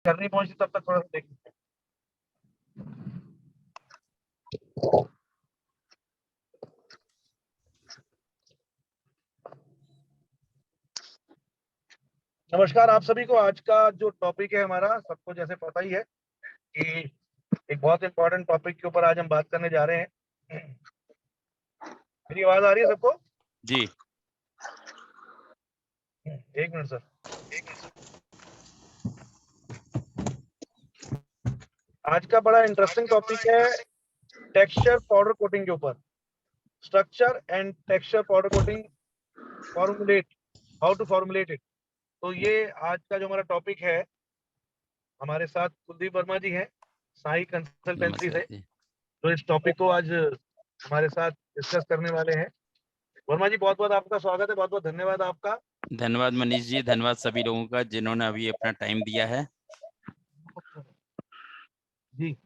करनी पहुंची तब तक थोड़ा सा देख। नमस्कार आप सभी को। आज का जो टॉपिक है हमारा, सबको जैसे पता ही है कि एक बहुत इंपॉर्टेंट टॉपिक के ऊपर आज हम बात करने जा रहे हैं। मेरी आवाज आ रही है सबको? जी। एक मिनट सर। आज का बड़ा इंटरेस्टिंग टॉपिक है टेक्सचर पाउडर कोटिंग के ऊपर। Structure and texture powder coating formulate, how to formulate it. तो ये आज का जो हमारा टॉपिक है, हमारे साथ कुलदीप वर्मा जी हैं साई कंसल्टेंसी से, तो इस टॉपिक को आज हमारे साथ डिस्कस करने वाले हैं। वर्मा जी, बहुत बहुत आपका स्वागत है, बहुत बहुत धन्यवाद आपका। धन्यवाद मनीष जी, धन्यवाद सभी लोगों का जिन्होंने अभी अपना टाइम दिया है। जी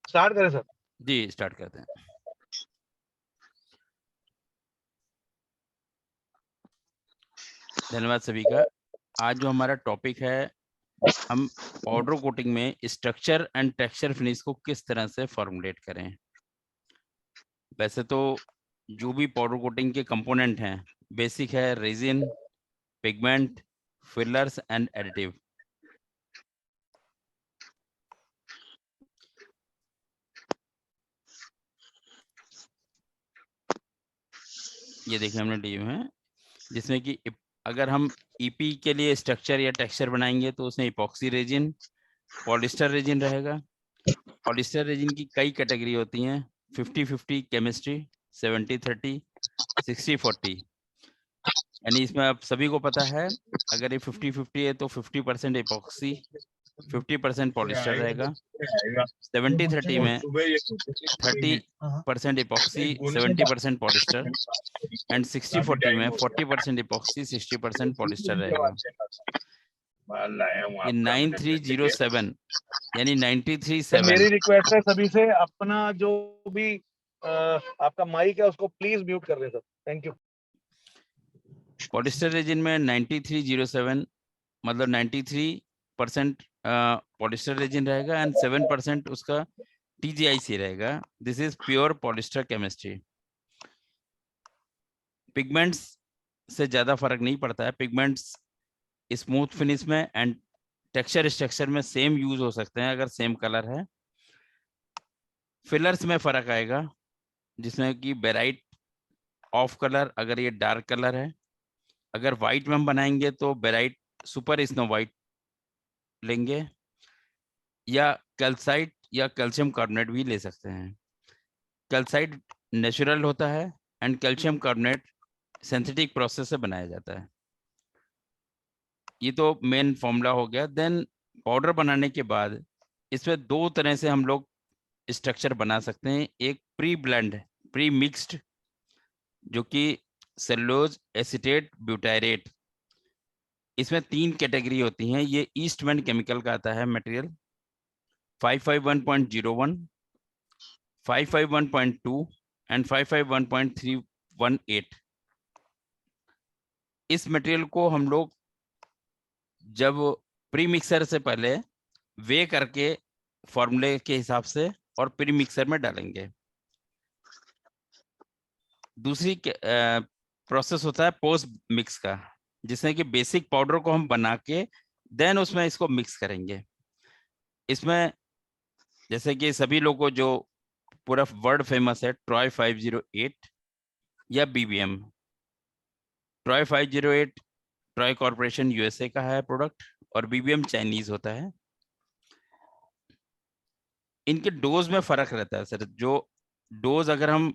स्टार्ट करें सर? जी स्टार्ट करते हैं। धन्यवाद सभी का। आज जो हमारा टॉपिक है, हम पाउडर कोटिंग में स्ट्रक्चर एंड टेक्सचर फिनिश को किस तरह से फॉर्मुलेट करें। वैसे तो जो भी पाउडर कोटिंग के कंपोनेंट हैं, बेसिक है resin, pigment, fillers and additive. ये देखिए हमने डी है, जिसमें कि अगर हम ईपी के लिए स्ट्रक्चर या टेक्सचर बनाएंगे तो उसमें इपॉक्सी रेजिन, पॉलिस्टर रेजिन रहेगा। पॉलिस्टर रेजिन की कई कैटेगरी होती हैं, 50-50 केमिस्ट्री, 70-30, 60-40। यानी इसमें आप सभी को पता है, अगर ये 50-50 है तो 50% इपॉक्सी, 50% पॉलिस्टर रहेगा। 70-30 में 30% इपॉक्सी, 70% पॉलिस्टर, एंड 60-40 में 40% इपॉक्सी, 60% पॉलिस्टर रहेगा। ये 9307 यानी 93.7। मेरी रिक्वेस्ट है सभी से, अपना जो भी आपका माइक है उसको प्लीज म्यूट कर दें sir. Thank you. Polyester resin में 9307 मतलब 93% पॉलिस्टर रेजिन रहेगा एंड 7% उसका TGIC रहेगा। This is pure polyester chemistry. Pigments से ज्यादा फर्क नहीं पड़ता है। पिगमेंट्स स्मूथ फिनिश में एंड टेक्सचर स्ट्रक्चर में सेम यूज हो सकते हैं अगर सेम कलर है। फिलर्स में फर्क आएगा, जिसमें कि बेराइट ऑफ कलर अगर ये डार्क कलर है। अगर व्हाइट में हम बनाएंगे तो बेराइट सुपर स्नो व्हाइट लेंगे, या कैल्साइट या कैल्शियम कार्बोनेट भी ले सकते हैं। कैल्साइट नेचुरल होता है and calcium carbonate synthetic process से बनाया जाता है। ये तो मेन फॉर्मूला हो गया। देन पाउडर बनाने के बाद इसमें दो तरह से हम लोग स्ट्रक्चर बना सकते हैं। एक प्री ब्लेंड, प्री मिक्स्ड, जो कि सेलुलोज एसीटेट ब्यूटायरेट। इसमें 3 कैटेगरी होती हैं। ये ईस्टमैन केमिकल का आता है मटेरियल, 551.01, 551.2 एंड 551.318। इस मटेरियल को हम लोग जब प्री मिक्सर से पहले वे करके फॉर्मूले के हिसाब से और प्री मिक्सर में डालेंगे। दूसरी प्रोसेस होता है पोस्ट मिक्स का, जिसमें कि बेसिक पाउडर को हम बना के देन उसमें इसको मिक्स करेंगे। इसमें जैसे कि सभी लोगों को जो पूरा वर्ड फेमस है, ट्रॉय 508 या BBM। Troy 508 Troy corporation USA का है प्रोडक्ट, और BBM चाइनीज होता है। इनके डोज में फर्क रहता है सर। जो डोज अगर हम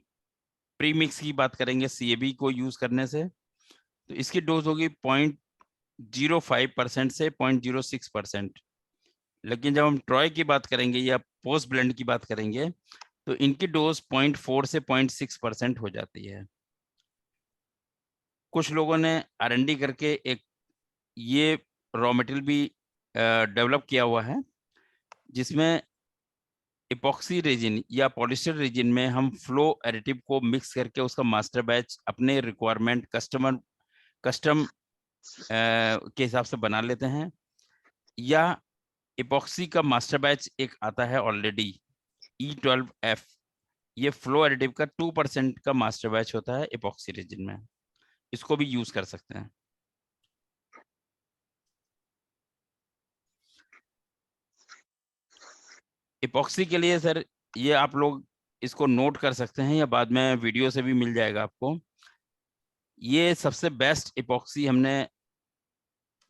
प्री मिक्स की बात करेंगे CAB को यूज करने से, तो इसकी डोज होगी 0.05% से 0.06%। लेकिन जब हम ट्रॉय की बात करेंगे या पोस्ट ब्लेंड की बात करेंगे तो इनकी डोज 0.4 से 0.6% हो जाती है। कुछ लोगों ने R&D करके एक ये रॉ मटेरियल भी डेवलप किया हुआ है, जिसमें इपॉक्सी रेजिन या पॉलिस्टर रेजिन में हम फ्लो एडिटिव को मिक्स करके उसका मास्टर बैच अपने रिक्वायरमेंट कस्टम के हिसाब से बना लेते हैं, या इपॉक्सी का मास्टर बैच एक आता है ऑलरेडी E12F, ये फ्लो एडिटिव का 2% का मास्टर बैच होता है इपॉक्सी रेजिन में, इसको भी यूज कर सकते हैं। इपॉक्सी के लिए सर ये आप लोग इसको नोट कर सकते हैं या बाद में वीडियो से भी मिल जाएगा आपको। ये सबसे बेस्ट इपॉक्सी हमने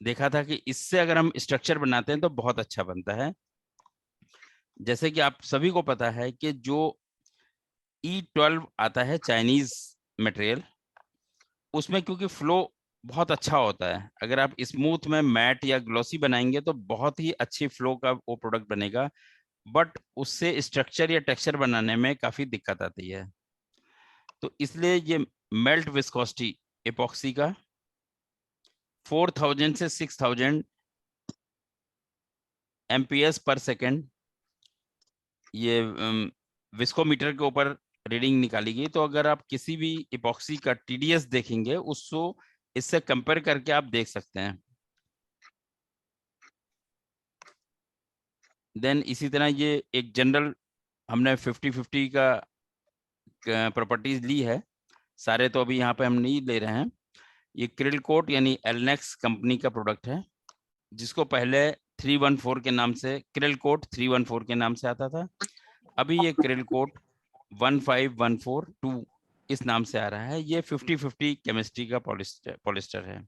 देखा था कि इससे अगर हम स्ट्रक्चर बनाते हैं तो बहुत अच्छा बनता है। जैसे कि आप सभी को पता है कि जो E12 आता है चाइनीज मटेरियल, उसमें क्योंकि फ्लो बहुत अच्छा होता है, अगर आप स्मूथ में मैट या ग्लॉसी बनाएंगे तो बहुत ही अच्छी फ्लो का वो प्रोडक्ट बनेगा, बट उससे स्ट्रक्चर या टेक्सचर बनाने में काफी दिक्कत आती है। तो इसलिए ये मेल्ट विस्कोसिटी एपॉक्सी का 4000 से 6000 एमपीएस पर सेकेंड ये विस्कोमीटर के ऊपर रीडिंग निकाली गई। तो अगर आप किसी भी इपॉक्सी का टीडीएस देखेंगे उसको इससे कंपेयर करके आप देख सकते हैं। देन इसी तरह ये एक जनरल हमने 50-50 का प्रॉपर्टीज ली है, सारे तो अभी यहाँ पे हम नहीं ले रहे हैं। ये क्रिल कोट यानी एलनेक्स कंपनी का प्रोडक्ट है, जिसको पहले 314 के नाम से, क्रिल कोट 314 के नाम से आता था, अभी ये क्रिल कोट 15142 इस नाम से आ रहा है। ये 50-50 केमिस्ट्री का पॉलिस्टर है।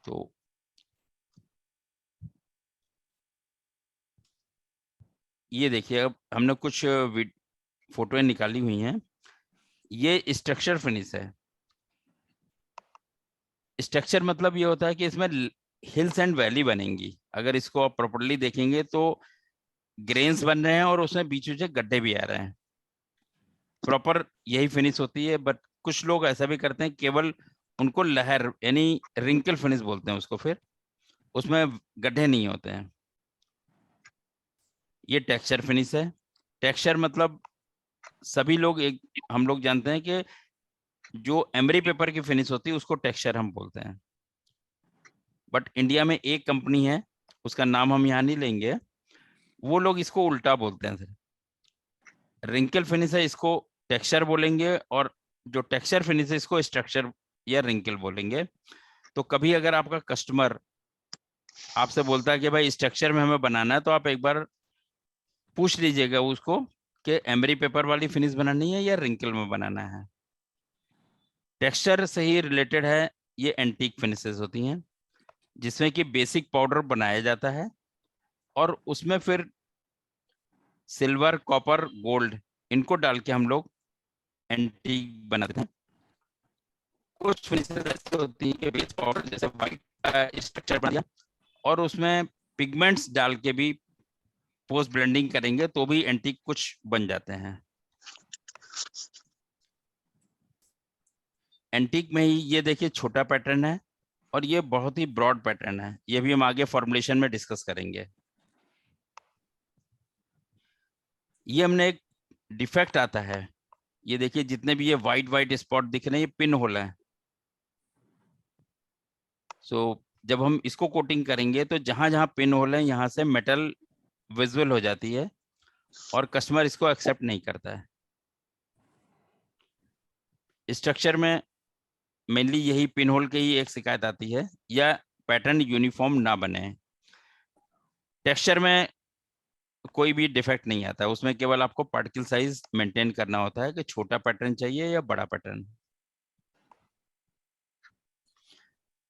तो ये देखिए, अब हमने कुछ फोटोएं निकाली हुई हैं। ये स्ट्रक्चर फिनिश है। स्ट्रक्चर मतलब ये होता है कि इसमें हिल्स एंड वैली बनेंगी। अगर इसको आप प्रॉपर्ली देखेंगे तो ग्रेन्स बन रहे हैं और उसमें बीच बीच में गड्ढे भी आ रहे हैं, प्रॉपर यही फिनिश होती है। बट कुछ लोग ऐसा भी करते हैं, केवल उनको लहर यानी रिंकल फिनिश बोलते हैं उसको, फिर उसमें गड्ढे नहीं होते हैं। ये टेक्सचर फिनिश है। टेक्सचर मतलब सभी लोग हम लोग जानते हैं कि जो एमरी पेपर की फिनिश होती है उसको टेक्सचर हम बोलते हैं। बट इंडिया में एक कंपनी है, उसका नाम हम यहाँ नहीं लेंगे, वो लोग इसको उल्टा बोलते हैं सर। रिंकल फिनिश है इसको टेक्सचर बोलेंगे, और जो टेक्सचर फिनिश है इसको स्ट्रक्चर या रिंकल बोलेंगे। तो कभी अगर आपका कस्टमर आपसे बोलता है कि भाई स्ट्रक्चर में हमें बनाना है, तो आप एक बार पूछ लीजिएगा उसको कि एमरी पेपर वाली फिनिश बनानी है या रिंकल में बनाना है। टेक्सचर से ही रिलेटेड है ये एंटीक फिनिशेस होती हैं, जिसमें कि बेसिक पाउडर बनाया जाता है और उसमें फिर सिल्वर, कॉपर, गोल्ड इनको डाल के हम लोग एंटीक बनाते हैं। कुछ फिनिशेस ऐसी होती हैं कि बेस पाउडर जैसे व्हाइट का स्ट्रक्चर बना दिया और उसमें पिगमेंट्स डाल के भी पोस्ट ब्लेंडिंग करेंगे तो भी एंटीक कुछ बन जाते हैं। एंटीक में ही ये देखिए छोटा पैटर्न है और ये बहुत ही ब्रॉड पैटर्न है, ये भी हम आगे फॉर्मुलेशन में डिस्कस करेंगे। ये हमने एक डिफेक्ट आता है, ये देखिए जितने भी ये वाइट वाइट स्पॉट दिख रहे हैं ये पिन होल है। सो जब हम इसको कोटिंग करेंगे तो जहां जहां पिन होल है यहाँ से मेटल विजुअल हो जाती है और कस्टमर इसको एक्सेप्ट नहीं करता है। स्ट्रक्चर में मेनली यही पिन होल की ही एक शिकायत आती है, या पैटर्न यूनिफॉर्म ना बने। टेक्सचर में कोई भी डिफेक्ट नहीं आता है, उसमें केवल आपको पार्टिकल साइज मेंटेन करना होता है कि छोटा पैटर्न चाहिए या बड़ा पैटर्न।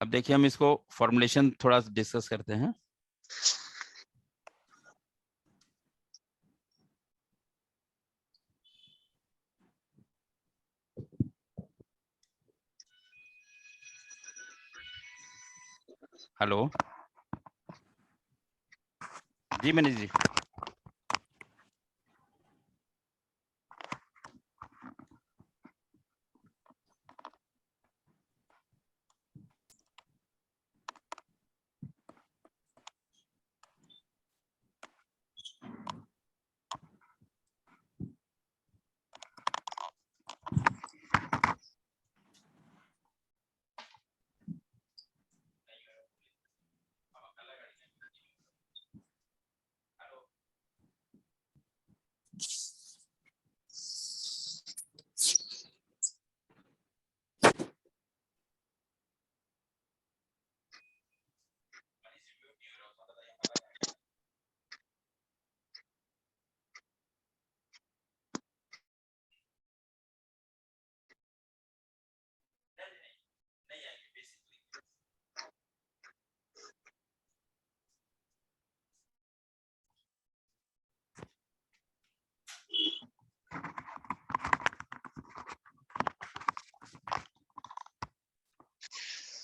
अब देखिए हम इसको फॉर्मुलेशन थोड़ा डिस्कस करते हैं। हेलो जी मनीष जी।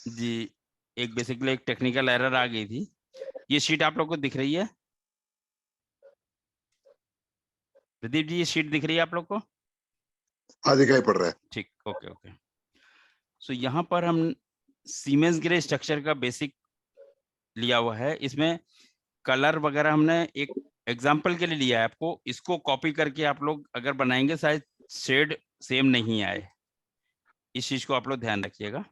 जी, एक बेसिकली एक टेक्निकल एरर आ गई थी। ये शीट आप लोग को दिख रही है? प्रदीप जी, ये शीट दिख रही है आप लोग को? हाँ, दिखाई पड़ रहा है। ठीक, ओके ओके। सो यहाँ पर हम सीमेंस ग्रे स्ट्रक्चर का बेसिक लिया हुआ है। इसमें कलर वगैरह हमने एक एग्जाम्पल के लिए लिया है, आपको इसको कॉपी करके आप लोग अगर बनाएंगे शायद शेड सेम नहीं आए, इस चीज को आप लोग ध्यान रखिएगा।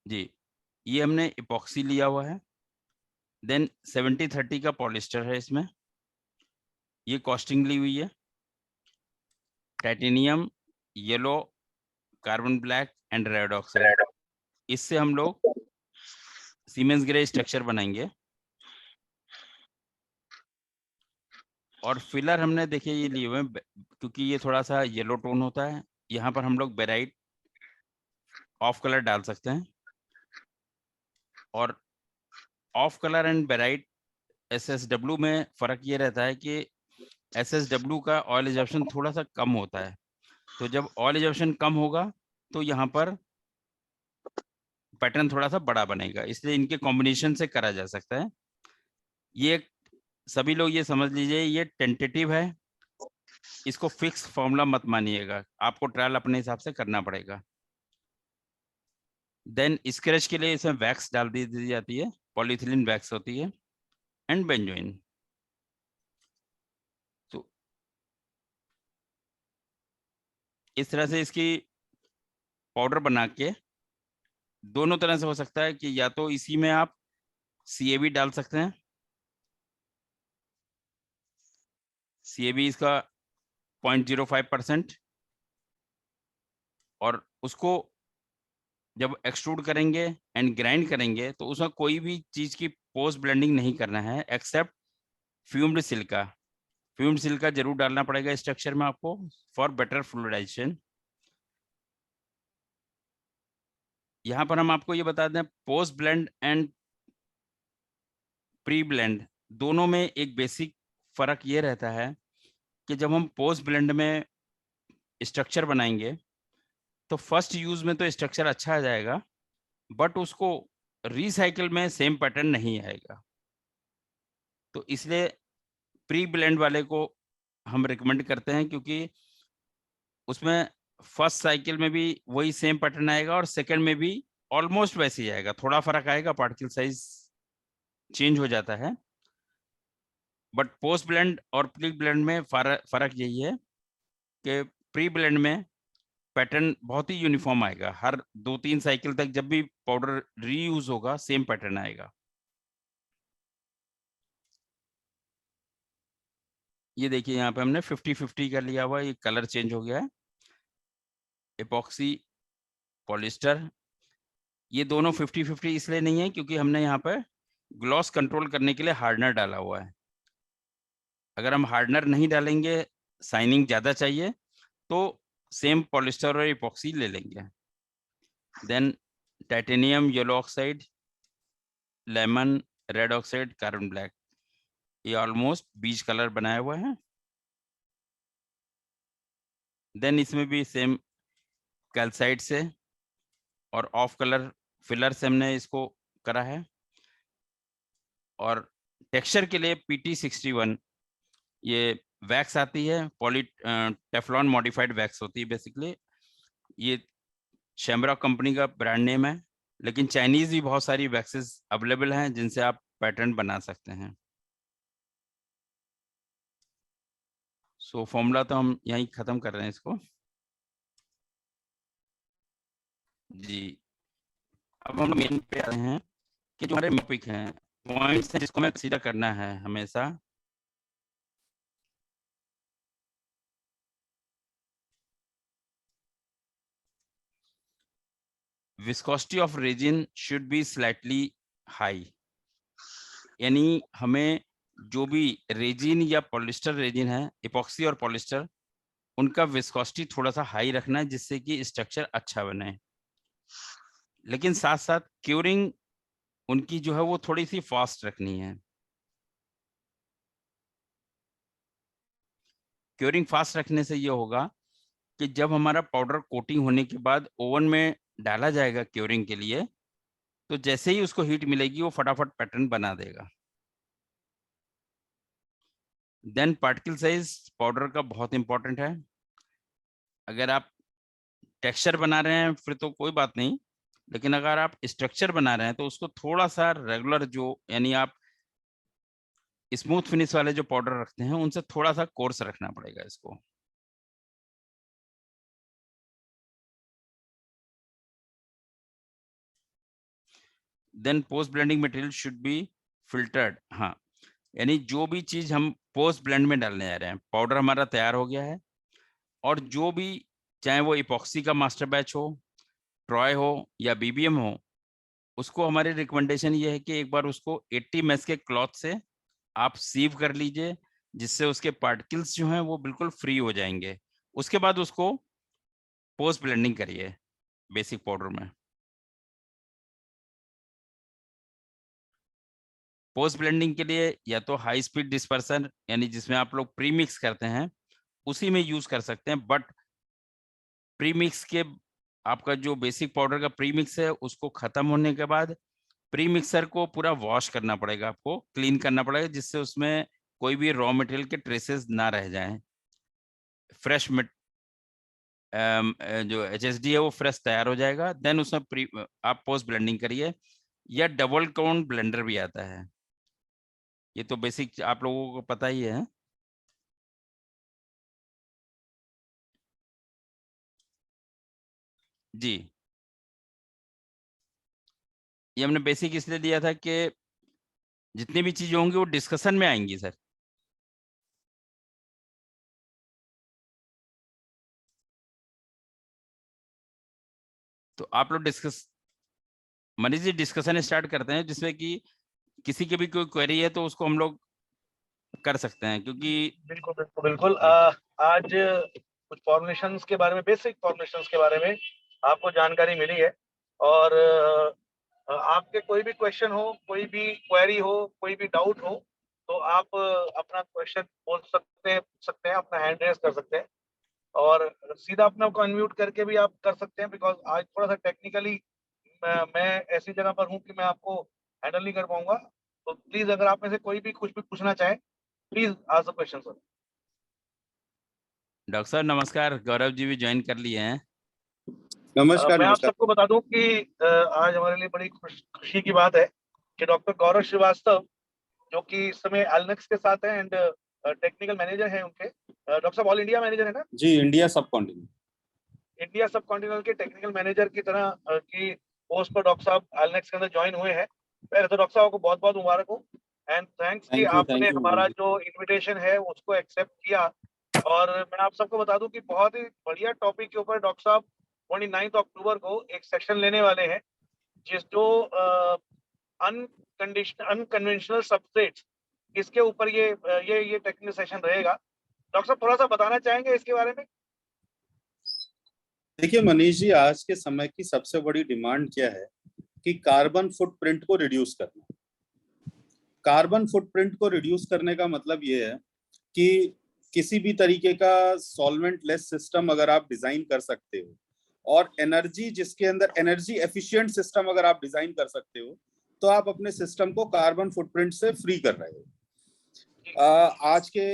जी, ये हमने इपॉक्सी लिया हुआ है। देन 70-30 का पॉलिस्टर है इसमें, ये कॉस्टिंग ली हुई है। Titanium, yellow, carbon black and red oxide, इससे हम लोग सीमेंस ग्रे स्ट्रक्चर बनाएंगे। और फिलर हमने देखिए ये लिए हुए हैं क्योंकि ये थोड़ा सा येलो टोन होता है, यहाँ पर हम लोग बेराइट ऑफ कलर डाल सकते हैं। और of colour and barite SSW में फर्क ये रहता है कि SSW का ऑयल एब्जॉर्प्शन थोड़ा सा कम होता है, तो जब ऑयल एब्जॉर्प्शन कम होगा तो यहाँ पर पैटर्न थोड़ा सा बड़ा बनेगा, इसलिए इनके कॉम्बिनेशन से करा जा सकता है। ये सभी लोग ये समझ लीजिए ये टेंटेटिव है, इसको फिक्स फॉर्मूला मत मानिएगा, आपको ट्रायल अपने हिसाब से करना पड़ेगा। देन स्क्रैच के लिए इसमें वैक्स डाल दी जाती है, पॉलीथिलीन वैक्स होती है, एंड बेंजोइन। तो इस तरह से इसकी पाउडर बना के दोनों तरह से हो सकता है कि या तो इसी में आप CAB डाल सकते हैं, CAB इसका 0.05%, और उसको जब एक्सट्रूड करेंगे एंड ग्राइंड करेंगे तो उसमें कोई भी चीज की पोस्ट ब्लेंडिंग नहीं करना है एक्सेप्ट फ्यूम्ड सिल्का। फ्यूम्ड सिल्का जरूर डालना पड़ेगा स्ट्रक्चर में आपको फॉर बेटर फ्लूइडाइजेशन। यहाँ पर हम आपको ये बता दें post blend and pre blend दोनों में एक बेसिक फर्क ये रहता है कि जब हम पोस्ट ब्लेंड में स्ट्रक्चर बनाएंगे तो फर्स्ट यूज में तो स्ट्रक्चर अच्छा आ जाएगा, बट उसको रिसाइकिल में सेम पैटर्न नहीं आएगा। तो इसलिए प्री ब्लेंड वाले को हम रिकमेंड करते हैं, क्योंकि उसमें फर्स्ट साइकिल में भी वही सेम पैटर्न आएगा और सेकंड में भी ऑलमोस्ट वैसे ही आएगा, थोड़ा फर्क आएगा, पार्टिकल साइज चेंज हो जाता है। बट पोस्ट ब्लेंड और प्री ब्लेंड में फर्क यही है कि प्री ब्लेंड में पैटर्न बहुत ही यूनिफॉर्म आएगा, हर 2-3 साइकिल तक जब भी पाउडर रीयूज होगा सेम पैटर्न आएगा। ये देखिए यहाँ पे हमने 50-50 का लिया हुआ, ये कलर चेंज हो गया है। एपॉक्सी, पॉलिस्टर, ये दोनों 50-50 इसलिए नहीं है क्योंकि हमने यहाँ पे ग्लॉस कंट्रोल करने के लिए हार्डनर डाला हुआ है। अगर हम हार्डनर नहीं डालेंगे, शाइनिंग ज्यादा चाहिए, तो सेम पॉलिस्टर और एपॉक्सी ले लेंगे। Then titanium, yellow oxide, lemon, red oxide, carbon black, ये ऑलमोस्ट बीच कलर बनाया हुआ है। देन इसमें भी सेम कैल्साइट से और ऑफ कलर फिलर से हमने इसको करा है। और टेक्सचर के लिए PT61 ये वैक्स आती है, पॉली टेफ्लॉन मॉडिफाइड वैक्स होती है बेसिकली। ये शैमरॉक कंपनी का ब्रांड नेम है, लेकिन चाइनीज भी बहुत सारी वैक्सेस अवेलेबल हैं जिनसे आप पैटर्न बना सकते हैं। सो फॉर्मूला तो हम यहीं खत्म कर रहे हैं इसको। जी, अब हम मेन पे आ रहे हैं कि जो हमारे टॉपिक हैं, पॉइंट्स हैं जिसको हमें कंसीडर करना है हमेशा। Viscosity of resin should be slightly high, यानी हमें जो भी रेजिन या पॉलिस्टर रेजिन है, इपॉक्सी और पॉलिस्टर, उनका विस्कोसिटी थोड़ा सा हाई रखना है जिससे कि स्ट्रक्चर अच्छा बने। लेकिन साथ साथ क्यूरिंग उनकी जो है वो थोड़ी सी फास्ट रखनी है। क्योरिंग फास्ट रखने से ये होगा कि जब हमारा पाउडर कोटिंग होने के बाद ओवन में डाला जाएगा क्योरिंग के लिए, तो जैसे ही उसको हीट मिलेगी वो फटाफट पैटर्न बना देगा। देन पार्टिकल साइज पाउडर का बहुत इंपॉर्टेंट है। अगर आप टेक्सचर बना रहे हैं फिर तो कोई बात नहीं, लेकिन अगर आप स्ट्रक्चर बना रहे हैं तो उसको थोड़ा सा रेगुलर, जो यानी आप स्मूथ फिनिश वाले जो पाउडर रखते हैं उनसे थोड़ा सा कोर्स रखना पड़ेगा इसको। Then post blending material should be filtered. हाँ, यानी जो भी चीज हम पोस्ट ब्लेंड में डालने जा रहे हैं, पाउडर हमारा तैयार हो गया है, और जो भी, चाहे वो इपॉक्सी का मास्टर बैच हो, ट्रॉय हो या बीबीएम हो, उसको हमारी रिकमेंडेशन ये है कि एक बार उसको 80 ml के क्लॉथ से आप सीव कर लीजिए, जिससे उसके पार्टिकल्स जो हैं वो बिल्कुल फ्री हो जाएंगे। उसके बाद उसको पोस्ट ब्लेंडिंग करिए बेसिक पाउडर में। पोस्ट ब्लेंडिंग के लिए या तो हाई स्पीड डिस्पर्सन, यानी जिसमें आप लोग प्री मिक्स करते हैं, उसी में यूज कर सकते हैं। बट प्री मिक्स के, आपका जो बेसिक पाउडर का प्री मिक्स है उसको खत्म होने के बाद प्री मिक्सर को पूरा वॉश करना पड़ेगा, आपको क्लीन करना पड़ेगा, जिससे उसमें कोई भी रॉ मटेरियल के ट्रेसेस ना रह जाएं। फ्रेश जो HSD है वो फ्रेश तैयार हो जाएगा। देन उसमें आप पोस्ट ब्लेंडिंग करिए, या डबल काउंट ब्लेंडर भी आता है, ये तो बेसिक आप लोगों को पता ही है। जी, ये हमने बेसिक इसलिए दिया था कि जितनी भी चीजें होंगी वो डिस्कशन में आएंगी सर। तो आप लोग मनीष जी डिस्कशन स्टार्ट करते हैं, जिसमें कि किसी की भी कोई क्वेरी है तो उसको हम लोग कर सकते हैं, क्योंकि बिल्कुल बिल्कुल बिल्कुल। आज कुछ फॉर्मुलेशंस के बारे में, बेसिक फॉर्मुलेशंस के बारे में आपको जानकारी मिली है, और आपके कोई भी क्वेश्चन हो, कोई भी क्वेरी हो, कोई भी डाउट हो, तो आप अपना क्वेश्चन बोल सकते हैं, अपना हैंड रेज कर सकते हैं, और सीधा अपने को अनम्यूट करके भी आप कर सकते हैं, बिकॉज आज थोड़ा सा टेक्निकली मैं ऐसी जगह पर हूँ कि मैं आपको हैंडल नहीं कर पाऊंगा। तो प्लीज अगर आप में से कोई भी कुछ भी पूछना चाहे, please ask the question sir. Doctor साहब नमस्कार, गौरव जी भी ज्वाइन कर लिए हैं। नमस्कार मैं आप नमस्कार। सबको बता दूं कि आज हमारे लिए बड़ी खुशी की बात है कि डॉक्टर गौरव श्रीवास्तव, जो कि इस समय एलनेक्स के साथ हैं एंड टेक्निकल मैनेजर हैं उनके, डॉक्टर साहब ऑल इंडिया मैनेजर है ना? जी, इंडिया सब कॉन्टिनेंट। इंडिया सब कॉन्टिनेंट के टेक्निकल मैनेजर की तरह की पोस्ट पर डॉक्टर साहब एलनेक्स के अंदर ज्वाइन हुए हैं। पहले तो डॉक्टर साहब को बहुत बहुत मुबारक हो, एंड थैंक्स कि आपने हमारा जो इन्विटेशन है उसको एक्सेप्ट किया। और मैं आप सबको बता दूं कि बहुत ही बढ़िया टॉपिक के ऊपर डॉक्टर साहब 29 अक्टूबर को एक सेक्शन लेने वाले हैं, जिस जो अनकन्वेंशनल सबस्ट्रेट्स, इसके ऊपर ये टेक्निकल सेशन रहेगा। डॉक्टर साहब थोड़ा सा बताना चाहेंगे इसके बारे में? देखिए मनीष जी, आज के समय की सबसे बड़ी डिमांड क्या है कि कार्बन फुटप्रिंट को रिड्यूस करना। कार्बन फुटप्रिंट को रिड्यूस करने का मतलब ये है कि किसी भी तरीके का सॉल्वेंट लेस सिस्टम अगर आप डिजाइन कर सकते हो, और एनर्जी जिसके अंदर एनर्जी एफिशिएंट सिस्टम अगर आप डिजाइन कर सकते हो, तो आप अपने सिस्टम को कार्बन फुटप्रिंट से फ्री कर रहे हो। आज के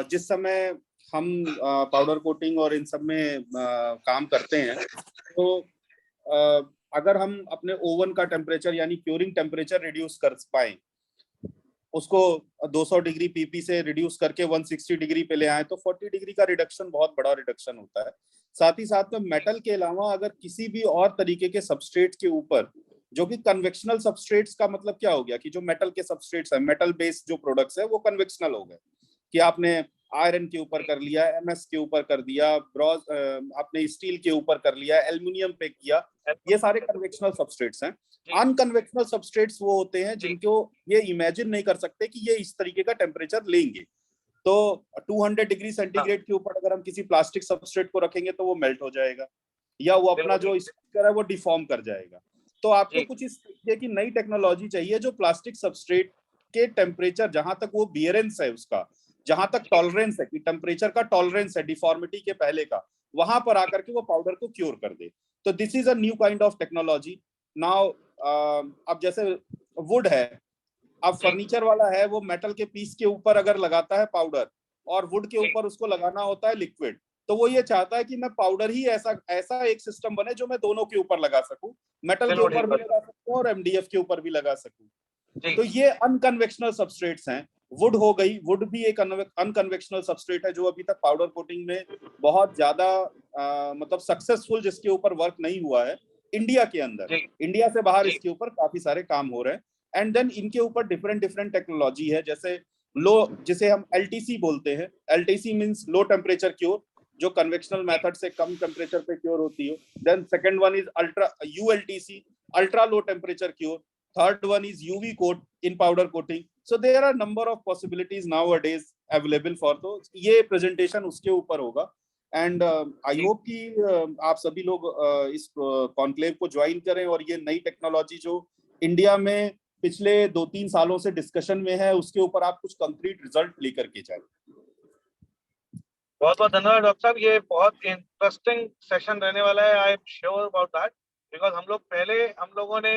जिस समय हम पाउडर कोटिंग और इन सब में काम करते हैं, तो अगर हम अपने ओवन का टेम्परेचर यानी क्यूरिंग टेम्परेचर रिड्यूस कर पाए, उसको 200 डिग्री पीपी से रिड्यूस करके 160 डिग्री पे ले आए, तो 40 डिग्री का रिडक्शन बहुत बड़ा रिडक्शन होता है। साथ ही साथ में मेटल के अलावा अगर किसी भी और तरीके के सबस्ट्रेट के ऊपर, जो कि कन्वेक्शनल सबस्ट्रेट्स का मतलब क्या हो गया कि जो मेटल के सबस्ट्रेट्स है, मेटल बेस्ड जो प्रोडक्ट्स है वो कन्वेक्शनल हो गए, कि आपने आयरन के ऊपर कर लिया, एमएस के ऊपर कर दिया, ब्रॉन्ज आपने स्टील के ऊपर कर लिया, एल्युमिनियम पे किया, ये सारे कन्वेक्शनल सबस्ट्रेट्स हैं। अनकन्वेक्शनल सबस्ट्रेट्स वो होते हैं जिनको ये इमेजिन नहीं कर सकते कि ये इस तरीके का टेम्परेचर लेंगे। तो 200 डिग्री सेंटीग्रेड के ऊपर अगर हम किसी प्लास्टिक सबस्ट्रेट को रखेंगे तो वो मेल्ट हो जाएगा, या वो अपना जो स्ट्रक्चर है वो डिफॉर्म कर जाएगा। तो आपको कुछ इस तरीके की नई टेक्नोलॉजी चाहिए जो प्लास्टिक सबस्ट्रेट के टेम्परेचर, जहां तक वो बियरेंस है उसका, जहां तक टॉलरेंस है कि टेम्परेचर का टॉलरेंस है डिफॉर्मिटी के पहले का, वहां पर आकर के वो पाउडर को क्योर कर दे। तो this is a new kind of technology now. अब जैसे वुड है, अब फर्नीचर वाला है, वो मेटल के पीस के ऊपर अगर लगाता है पाउडर और वुड के ऊपर उसको लगाना होता है लिक्विड, तो वो ये चाहता है कि मैं पाउडर ही ऐसा एक सिस्टम बने जो मैं दोनों के ऊपर लगा सकूं, मेटल के ऊपर भी लगा सकूं और एमडीएफ के ऊपर भी लगा सकूं। तो ये अनकन्वेक्शनल सबस्ट्रेट्स हैं। वुड हो गई, वुड भी एक अनकन्वेक्शनल सबस्ट्रेट है जो अभी तक पाउडर कोटिंग में बहुत ज्यादा मतलब सक्सेसफुल जिसके ऊपर वर्क नहीं हुआ है इंडिया के अंदर। इंडिया से बाहर इसके ऊपर काफी सारे काम हो रहे हैं। एंड देन इनके ऊपर डिफरेंट टेक्नोलॉजी है, जैसे जिसे हम एलटीसी बोलते हैं। LTC means low temperature cure, जो कन्वेक्शनल मेथड से कम टेम्परेचर पे क्योर होती है। Then second one is ultra ULTC, ultra low temperature cure. Third one is UV coat in powder coating. So there are number of possibilities nowadays available for. तो ये presentation उसके ऊपर होगा। एंड आई होप कि आप सभी लोग इस कॉन्क्लेव को ज्वाइन करें और ये नई टेक्नोलॉजी जो इंडिया में पिछले 2-3 सालों से डिस्कशन में है, उसके ऊपर आप कुछ कंक्रीट रिजल्ट लेकर के जाए। बहुत बहुत धन्यवाद डॉक्टर साहब, ये बहुत इंटरेस्टिंग सेशन रहने वाला है। I am sure about that, because हम लोगों ने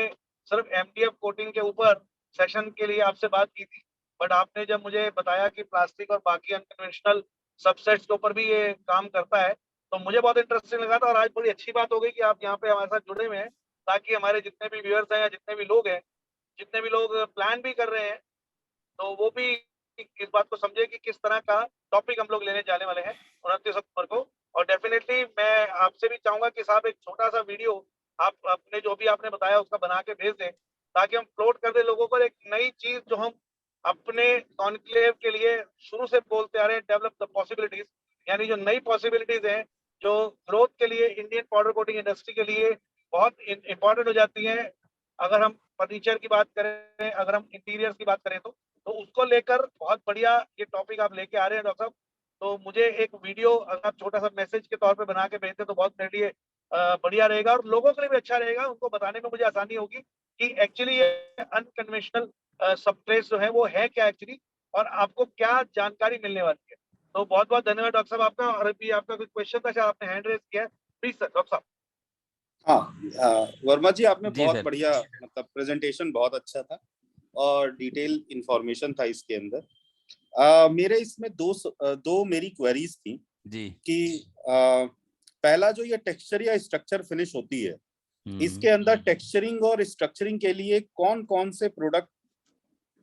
सिर्फ एमडीएफ कोटिंग के ऊपर सेशन के लिए आपसे बात की थी, बट आपने जब मुझे बताया कि प्लास्टिक और बाकी अनकन्वेंशनल सबसेट्स के ऊपर भी ये काम करता है, तो मुझे बहुत इंटरेस्टिंग लगा था। और आज बड़ी अच्छी बात हो गई कि आप यहाँ पे हमारे साथ जुड़े हुए हैं, ताकि हमारे जितने भी व्यूअर्स हैं या जितने भी लोग प्लान भी कर रहे हैं, तो वो भी इस बात को समझे कि किस तरह का टॉपिक हम लोग लेने जाने वाले हैं 29 अक्टूबर को। और डेफिनेटली मैं आपसे भी चाहूंगा कि साहब एक छोटा सा वीडियो आप अपने जो भी आपने बताया उसका बना के भेज दें, ताकि हम फ्लोट कर दे लोगों को एक नई चीज जो हम अपने कॉन्क्लेव के लिए शुरू से बोलते आ रहे हैं, डेवलप द पॉसिबिलिटीज। यानी जो नई पॉसिबिलिटीज हैं जो ग्रोथ के लिए इंडियन पाउडर कोटिंग इंडस्ट्री के लिए बहुत इंपॉर्टेंट हो जाती हैं। अगर हम फर्नीचर की बात करें, अगर हम इंटीरियर की बात करें, तो उसको लेकर बहुत बढ़िया ये टॉपिक आप लेके आ रहे हैं डॉक्टर साहब। तो मुझे एक वीडियो अगर आप छोटा सा मैसेज के तौर पे बना के भेजते तो बहुत मेरे लिए बढ़िया रहेगा, और लोगों के लिए भी अच्छा रहेगा। उनको बताने में मुझे आसानी होगी कि एक्चुअली ये अनकन्वेंशनल सबस्ट्रेट्स जो है वो है क्या एक्चुअली, और आपको क्या जानकारी मिलने वाली है। तो बहुत बहुत धन्यवाद डॉक्टर साहब आपका। और अभी आपका कोई क्वेश्चन था, शायद आपने हैंड रेज किया है, प्लीज सर डॉक्टर साहब। हाँ वर्मा जी, आपने जी बहुत सर। बढ़िया, मतलब प्रेजेंटेशन बहुत अच्छा था और डिटेल इंफॉर्मेशन था इसके अंदर। मेरे इसमें दो मेरी क्वेरीज थी जी। कि पहला जो ये टेक्सचर या स्ट्रक्चर फिनिश होती है, इसके अंदर टेक्सचरिंग और स्ट्रक्चरिंग के लिए कौन कौन से प्रोडक्ट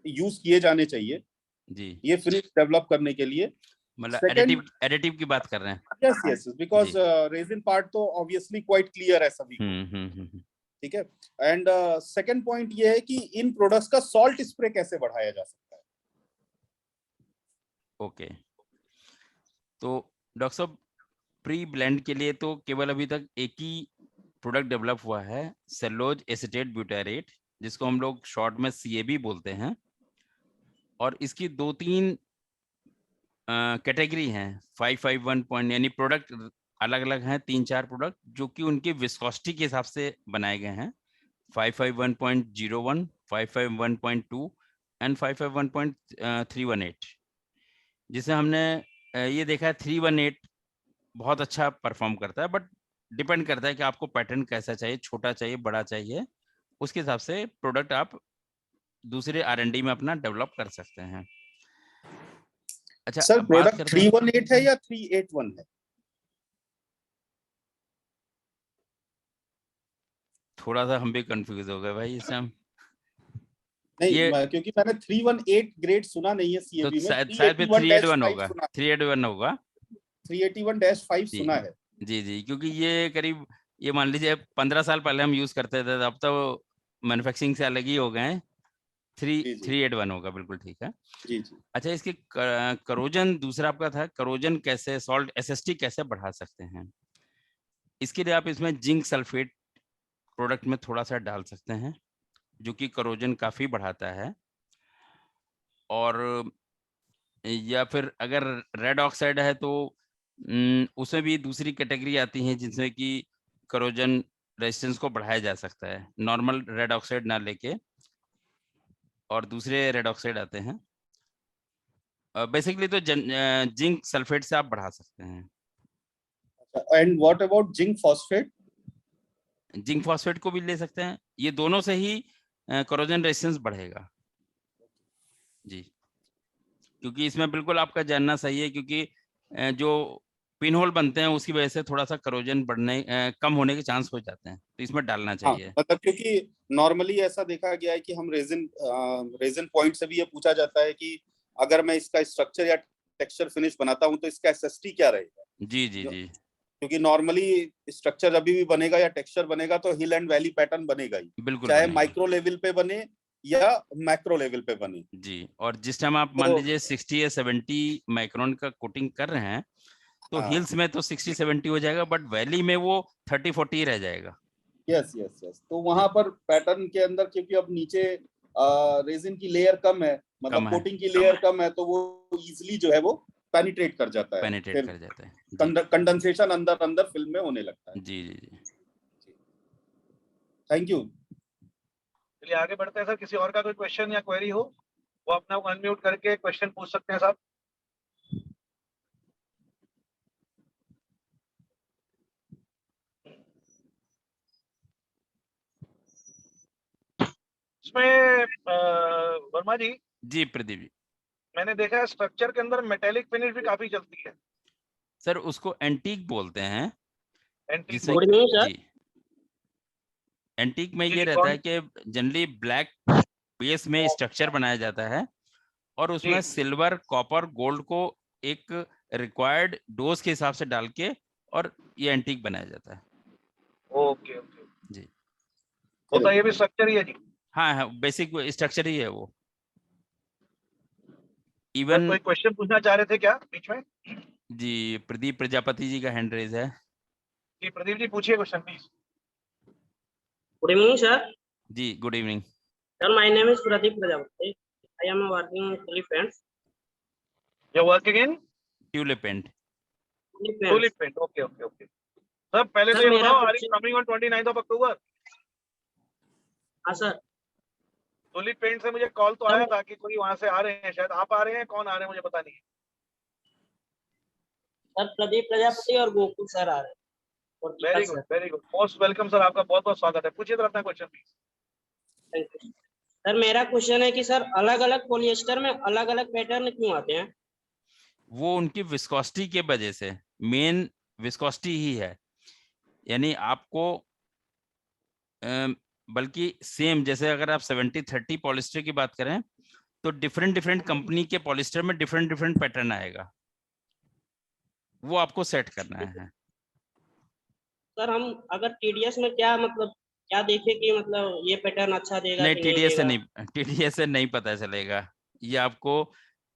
यूज किए जाने चाहिए जी, ये फिनिश डेवलप करने के लिए? मतलब एडिटिव की बात कर रहे हैं। Yes yes, because resin part तो ऑब्वियसली क्वाइट क्लियर है सभी को, ठीक है। एंड सेकंड पॉइंट ये है कि इन प्रोडक्ट्स का सॉल्ट स्प्रे कैसे बढ़ाया जा सकता है? ओके, तो डॉक्टर साहब प्री ब्लेंड के लिए तो केवल अभी तक एक ही प्रोडक्ट डेवलप हुआ है, सेलुलोज एसीटेट ब्यूटारेट, जिसको हम लोग शॉर्ट में CAB बोलते हैं। और इसकी 2-3 कैटेगरी हैं, 551 पॉइंट, यानी प्रोडक्ट अलग अलग हैं, 3-4 प्रोडक्ट जो कि उनके विस्कोसिटी के हिसाब से बनाए गए हैं। 551.01, 551.2 एंड 551.318, जिसे हमने ये देखा है 318 बहुत अच्छा परफॉर्म करता है, बट डिपेंड करता है कि आपको पैटर्न कैसा चाहिए, छोटा चाहिए, बड़ा चाहिए, उसके हिसाब से प्रोडक्ट आप दूसरे R&D में अपना डेवलप कर सकते हैं। अच्छा, सर अब बात प्रोडक्ट करते हैं 318 है या 381 है? थोड़ा सा हम भी कंफ्यूज हो गए भाई इससे। हम नहीं, क्योंकि मैंने 318 ग्रेड सुना नहीं है तो सीएबी में, शायद पे 381 381-5 होगा, सुना, 381 होगा 381-5 जी। सुना है। जी, क्योंकि ये करीब, ये मान लीजिए 15 साल पहले हम यूज करते थे, अब तो मैन्युफैक्चरिंग से अलग ही हो गए हैं। 381 होगा, बिल्कुल ठीक है। जी जी। अच्छा, इसके करोजन दूसरा आपका था, करोजन कैसे, सॉल्ट SST कैसे बढ़ा सकते हैं? इसके लिए आप इसमें जिंक सल्फेट प्रोडक्ट में थोड़ा सा डाल सकते हैं, जो कि करोजन काफी बढ़ाता है। और या फिर अगर रेड ऑक्साइड है तो उसमें भी दूसरी कैटेगरी आती है जिसमें कि करोजन रेजिस्टेंस को बढ़ाया जा सकता है, नॉर्मल रेड ऑक्साइड ना लेके, और दूसरे रेड ऑक्साइड आते हैं। बेसिकली तो जिंक सल्फेट से आप बढ़ा सकते हैं। And what about zinc phosphate? Zinc phosphate को भी ले सकते हैं, ये दोनों से ही कोरोजन रेजिस्टेंस बढ़ेगा जी। क्योंकि इसमें बिल्कुल आपका जानना सही है, क्योंकि जो पिन होल बनते हैं उसकी वजह से थोड़ा सा करोजन बढ़ने कम होने के चांस हो जाते हैं, तो इसमें डालना हाँ, चाहिए। मतलब क्योंकि नॉर्मली ऐसा देखा गया है कि हम रेजिन पॉइंट से भी ये पूछा जाता है कि अगर मैं इसका स्ट्रक्चर या टेक्सचर फिनिश बनाता हूं तो इसका एसएसटी क्या रहेगा। जी जी जी क्योंकि नॉर्मली स्ट्रक्चर अभी भी बनेगा या टेक्सचर बनेगा तो हिल एंड वैली पैटर्न बनेगा ही, बिल्कुल चाहे बनेगा माइक्रो लेवल पे बने या मैक्रो लेवल पे बने। जी। और जिस टाइम आप मान तो लीजिए 60 या 70 माइक्रोन का कोटिंग कर रहे हैं तो हाँ, हिल्स में तो 60-70 हो जाएगा, बट वैली में वो 30-40 रह जाएगा। यस यस यस, तो वहां पर पैटर्न के अंदर क्योंकि अब नीचे रेजिन की लेयर कम है, मतलब कम है, कोटिंग की लेयर कम है, तो वो इजिली जो है वो पेनिट्रेट कर जाता है, पेनिट्रेट फिर कर जाता है जी। कंडेंसेशन अंदर अंदर फिल्म में होने लगता है। जी जी जी। Thank you. चलिए आगे बढ़ते हैं सर। किसी और का कोई क्वेश्चन या क्वेरी हो वो अपना अनम्यूट करके क्वेश्चन पूछ सकते हैं साहब। इसमें वर्मा जी, जी प्रदीप जी। मैंने देखा है स्ट्रक्चर के अंदर मेटेलिक फिनिश भी काफी चलती है। सर उसको एंटीक बोलते हैं, एंटीक जिसमें बोलते हैं। जी एंटीक में जी ये जी रहता कौन? है कि जनरली ब्लैक बेस में स्ट्रक्चर बनाया जाता है और उसमें जी सिल्वर कॉपर गोल्ड को एक रिक्वायर्ड डोज के हिसाब से डाल के और ये एंटीक बनाया जाता है ओके ओके। जी। होता ये भी स्ट्रक्चर ही है जी। हाँ हाँ, बेसिक स्ट्रक्चर ही है वो। सर इवन कोई क्वेश्चन पूछना चाह रहे थे क्या बीच में? जी प्रदीप प्रजापति जी का हैंड रेज है। जी प्रदीप जी पूछिए question please. Good evening, sir. जी good evening. Sir, my name is Pradeep Prajapati. I am working in Philippines. Your work again? Tulip paint. Tulip paint, okay okay okay. Sir पहले Sir, तो ये मेरा बताओ, are you question- coming on 29 October? हाँ सर। Tulip paint से मुझे call तो सर, आया था कि कोई वहां से आ रहे हैं, शायद आप आ रहे हैं, कौन आ रहे हैं मुझे पता नहीं है। सर प्रदीप प्रजापति और गोकुल सर आ रहे हैं। और very Deepak good sir. Very good, most welcome sir, आपका बहुत बहुत स्वागत है। पूछिए सर अपना question please. Thank you. Sir मेरा क्वेश्चन है कि सर अलग अलग पॉलिएस्टर में अलग अलग पैटर्न क्यों आते हैं? वो उनकी विस्कोसिटी के वजह से, मेन विस्कोसिटी ही है। यानी आपको बल्कि सेम जैसे अगर आप 70-30 पॉलिस्टर की बात करें तो डिफरेंट डिफरेंट कंपनी के पॉलिस्टर में डिफरेंट डिफरेंट पैटर्न आएगा, वो आपको सेट करना है। सर हम अगर टीडीएस में क्या मतलब क्या देखे कि मतलब ये पैटर्न अच्छा देगा नहीं कि नहीं टीडीएस से देगा? नहीं, टीडीएस से नहीं पता चलेगा। ये आपको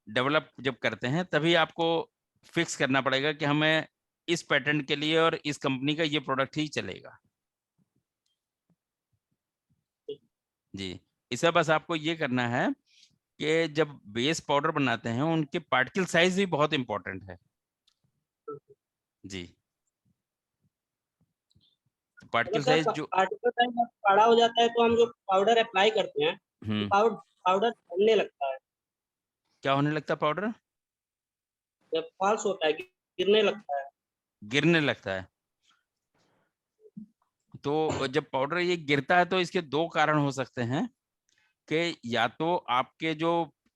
डेवलप जब करते हैं तभी आपको फिक्स करना पड़ेगा कि हमें इस पैटर्न के लिए और इस कंपनी का ये प्रोडक्ट ही चलेगा जी। इसे बस आपको ये करना है कि जब बेस पाउडर बनाते हैं उनके पार्टिकल साइज भी बहुत इंपॉर्टेंट है जी। अगर पार्टिकल सर साइज जो पार्टिकल साइज बड़ा हो जाता है तो हम जो पाउडर अप्लाई करते हैं तो पाउडर बनने लगता है, क्या होने लगता है, पाउडर जब फॉल्स होता है गिरने लगता है। गिरने लगता है। तो जब पाउडर ये गिरता है तो इसके दो कारण हो सकते हैं कि या तो आपके जो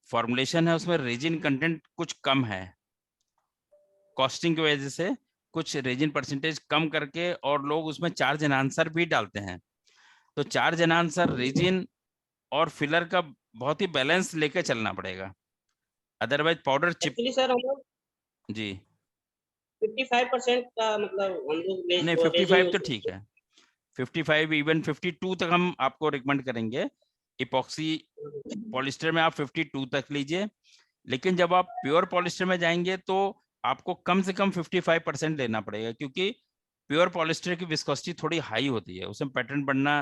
फॉर्मुलेशन है उसमें रेजिन कंटेंट कुछ कम है, कॉस्टिंग की वजह से कुछ रेजिन परसेंटेज कम करके, और लोग उसमें चार्ज एनहांसर भी डालते हैं। तो चार्ज एनहांसर रेजिन और फिलर का बहुत ही बैलेंस लेके चलना पड़ेगा, otherwise powder chip. Actually sir हम लोग जी 55% का मतलब हम लोग नहीं, रेजिन 55 तो यूज ठीक करते है, 55 इवन 52 तक हम आपको रिकमेंड करेंगे। इपॉक्सी हैं। पॉलिस्टर में आप 52 तक लीजिए, लेकिन जब आप प्योर पॉलिस्टर में जाएंगे तो आपको कम से कम 55% लेना पड़ेगा, क्योंकि प्योर पॉलिस्टर की विस्कोसिटी थोड़ी हाई होती है, उसमें पैटर्न बनना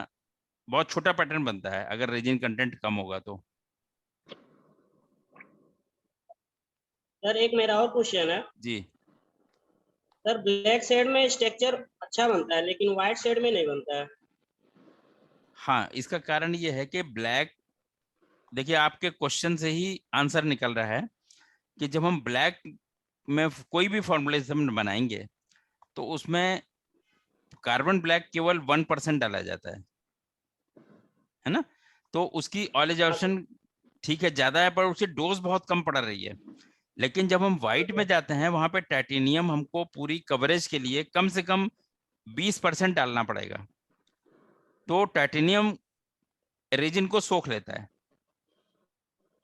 बहुत छोटा पैटर्न बनता है अगर रेजिन कंटेंट कम होगा तो। सर एक मेरा और क्वेश्चन है। जी सर ब्लैक शेड में स्ट्रक्चर अच्छा बनता है लेकिन व्हाइट शेड में नहीं बनता है। हाँ, इसका कारण ये है कि ब्लैक, देखिए आपके क्वेश्चन से ही आंसर निकल रहा है कि जब हम ब्लैक में कोई भी फॉर्मुलेशन बनाएंगे तो उसमें कार्बन ब्लैक केवल 1% डाला जाता है ना, तो उसकी ऑयल एब्जॉर्प्शन ठीक है ज्यादा है, पर उसकी डोज बहुत कम पड़ रही है। लेकिन जब हम व्हाइट में जाते हैं वहां पे टाइटेनियम हमको पूरी कवरेज के लिए कम से कम 20% डालना पड़ेगा, तो टाइटेनियम रेजिन को सोख लेता है,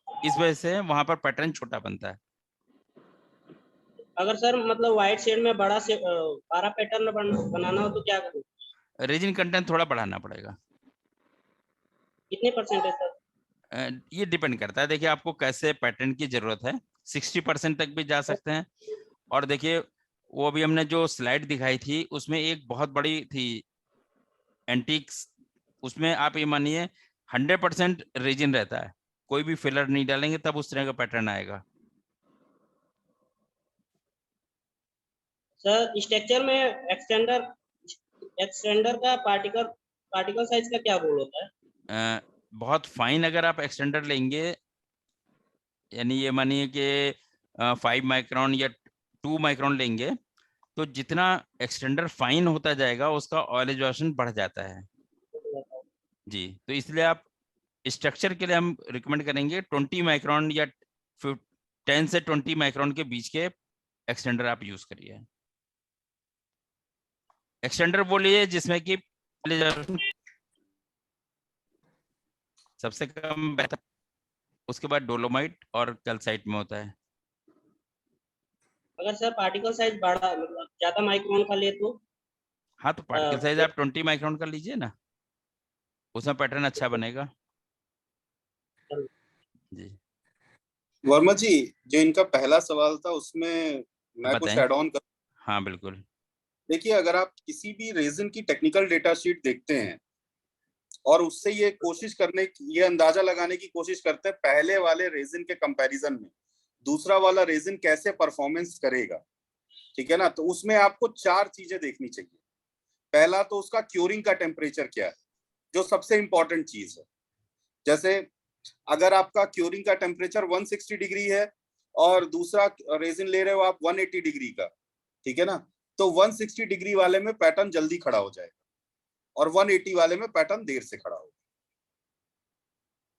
इस वजह से वहां पर पैटर्न छोटा बनता है। अगर सर मतलब व्हाइट शेड में बड़ा से बड़ा पैटर्न बनाना हो तो क्या करूँ? रेजिन कंटेंट थोड़ा बढ़ाना पड़ेगा। कितने परसेंटेज सर? ये डिपेंड करता है, देखिए आपको कैसे पैटर्न की जरूरत है, 60% तक भी जा सकते हैं। और देखिए वो अभी हमने जो स्लाइड दिखाई थी उसमें एक बहुत बड़ी थी एंटीक्स, उसमें आप ये मानिए 100% रेजिन रहता है, कोई भी फिलर नहीं डालेंगे तब उस तरह का पैटर्न आएगा। सर स्ट्रक्चर में एक्सटेंडर का पार्टिकल साइज का क्या रोल होता है? बहुत फाइन अगर आप एक्सटेंडर लेंगे, यानी ये मानिए कि 5 माइक्रोन या 2 माइक्रोन लेंगे, तो जितना एक्सटेंडर फाइन होता जाएगा उसका ऑयल एब्जॉर्प्शन बढ़ जाता है जी। तो इसलिए आप स्ट्रक्चर के लिए हम रिकमेंड करेंगे 20 माइक्रोन या 10 से 20 माइक्रोन के बीच के एक्सटेंडर आप यूज करिए। एक्सटेंडर बोलिए जिसमें कि सबसे कम बेहतर, उसके बाद डोलोमाइट और कैल्साइट में होता है। अगर सर पार्टिकल साइज बड़ा मतलब ज्यादा माइक्रोन का ले तो? हाँ तो पार्टिकल साइज आप 20 माइक्रोन का लीजिए ना, उसमें पैटर्न अच्छा बनेगा जी। वर्मा जी, जो इनका पहला सवाल था उसमें मैं कुछ बताएं। ऐड ऑन कर। हाँ बिल्कुल। देखिए, अगर आप किसी भी रेजिन की टेक्निकल डेटा शीट देखते हैं और उससे ये कोशिश करने की, ये अंदाजा लगाने की कोशिश करते हैं पहले वाले रेजिन के कंपैरिजन में दूसरा वाला रेजिन कैसे परफॉर्मेंस करेगा, ठीक है ना, तो उसमें आपको 4 चीजें देखनी चाहिए। पहला तो उसका क्यूरिंग का टेम्परेचर क्या है, जो सबसे इंपॉर्टेंट चीज है। जैसे अगर आपका क्यूरिंग का टेम्परेचर 160 डिग्री है और दूसरा रेजिन ले रहे हो आप 180 डिग्री का, ठीक है ना, तो 160 डिग्री वाले में पैटर्न जल्दी खड़ा हो जाएगा और 180 वाले में पैटर्न देर से खड़ा होगा।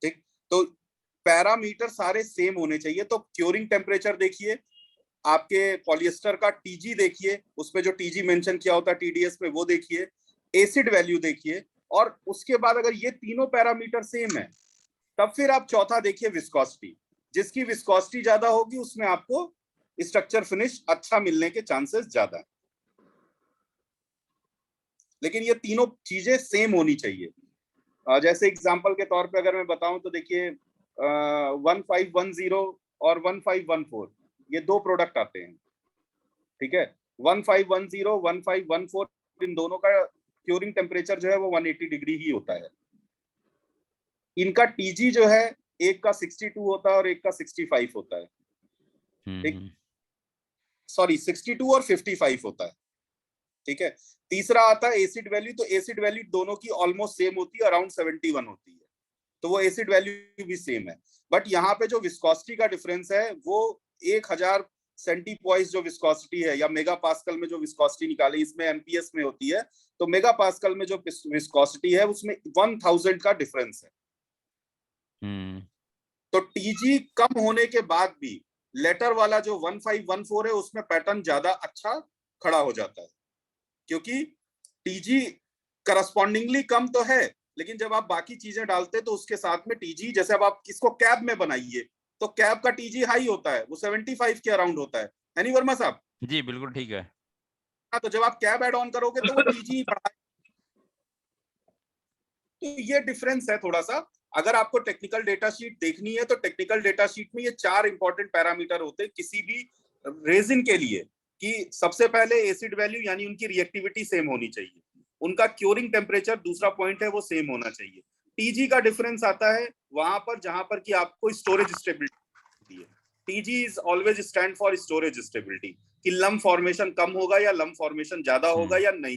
ठीक, तो पैरामीटर सारे सेम होने चाहिए। तो क्यूरिंग टेम्परेचर देखिए, आपके पॉलिएस्टर का टीजी देखिए, उसपे जो टीजी मेंशन किया होता है टीडीएस पे वो देखिए, एसिड वैल्यू देखिए, और उसके बाद अगर ये तीनों पैरामीटर सेम है तब फिर आप चौथा देखिए विस्कोसिटी। जिसकी विस्कोसिटी ज्यादा होगी उसमें आपको स्ट्रक्चर फिनिश अच्छा मिलने के चांसेस ज्यादा है। लेकिन ये तीनों चीजें सेम होनी चाहिए। जैसे एग्जांपल के तौर पे अगर मैं बताऊं तो देखिए 1510 और 1514 ये 2 प्रोडक्ट आते हैं, ठीक है। 1510 1514 इन दोनों का क्यूरिंग टेम्परेचर जो है वो 180 डिग्री ही होता है। इनका टीजी जो है एक का 62 होता है और एक का 65 होता है, ठीक, सॉरी 62 और 55 होता है, ठीक है। तीसरा आता है एसिड वैल्यू, तो एसिड वैल्यू दोनों की ऑलमोस्ट सेम होती है, अराउंड 71 होती है, तो वो एसिड वैल्यू भी सेम है। बट यहाँ पे जो विस्कोसिटी का डिफरेंस है वो 1000 सेंटीपॉइस जो विस्कोसिटी है या मेगा पास्कल में जो विस्कोसिटी निकाली, इसमें एमपीएस में होती है, तो मेगा पास्कल में जो विस्कोसिटी है उसमें 1000 का डिफरेंस है। तो टीजी कम होने के बाद भी लेटर वाला जो 1514 है उसमें पैटर्न ज्यादा अच्छा खड़ा हो जाता है, क्योंकि टीजी करस्पॉन्डिंगली कम तो है, लेकिन जब आप बाकी चीजें डालते तो उसके साथ में टीजी, जैसे अब आप इसको कैब में बनाइए तो कैब का टीजी हाई होता है, वो 75 के अराउंड होता है नहीं वर्मा साहब? जी बिल्कुल ठीक है। हाँ, तो जब आप कैब ऐड ऑन करोगे तो वो टीजी बढ़ा, तो ये डिफरेंस है थोड़ा सा। अगर आपको टेक्निकल डेटा शीट देखनी है तो टेक्निकल डेटा शीट में ये 4 इंपॉर्टेंट पैरामीटर होते हैं किसी भी रेजिन के लिए, कि सबसे पहले एसिड वैल्यू यानी उनकी रिएक्टिविटी सेम होनी चाहिए, उनका क्यूरिंग टेम्परेचर दूसरा पॉइंट है वो सेम होना चाहिए। टीजी का डिफरेंस आता है वहां पर जहां पर कि आपको स्टोरेज स्टेबिलिटी है। TG is always stand for storage stability, कि लम फॉर्मेशन कम होगा या लम फॉर्मेशन ज्यादा होगा या नहीं,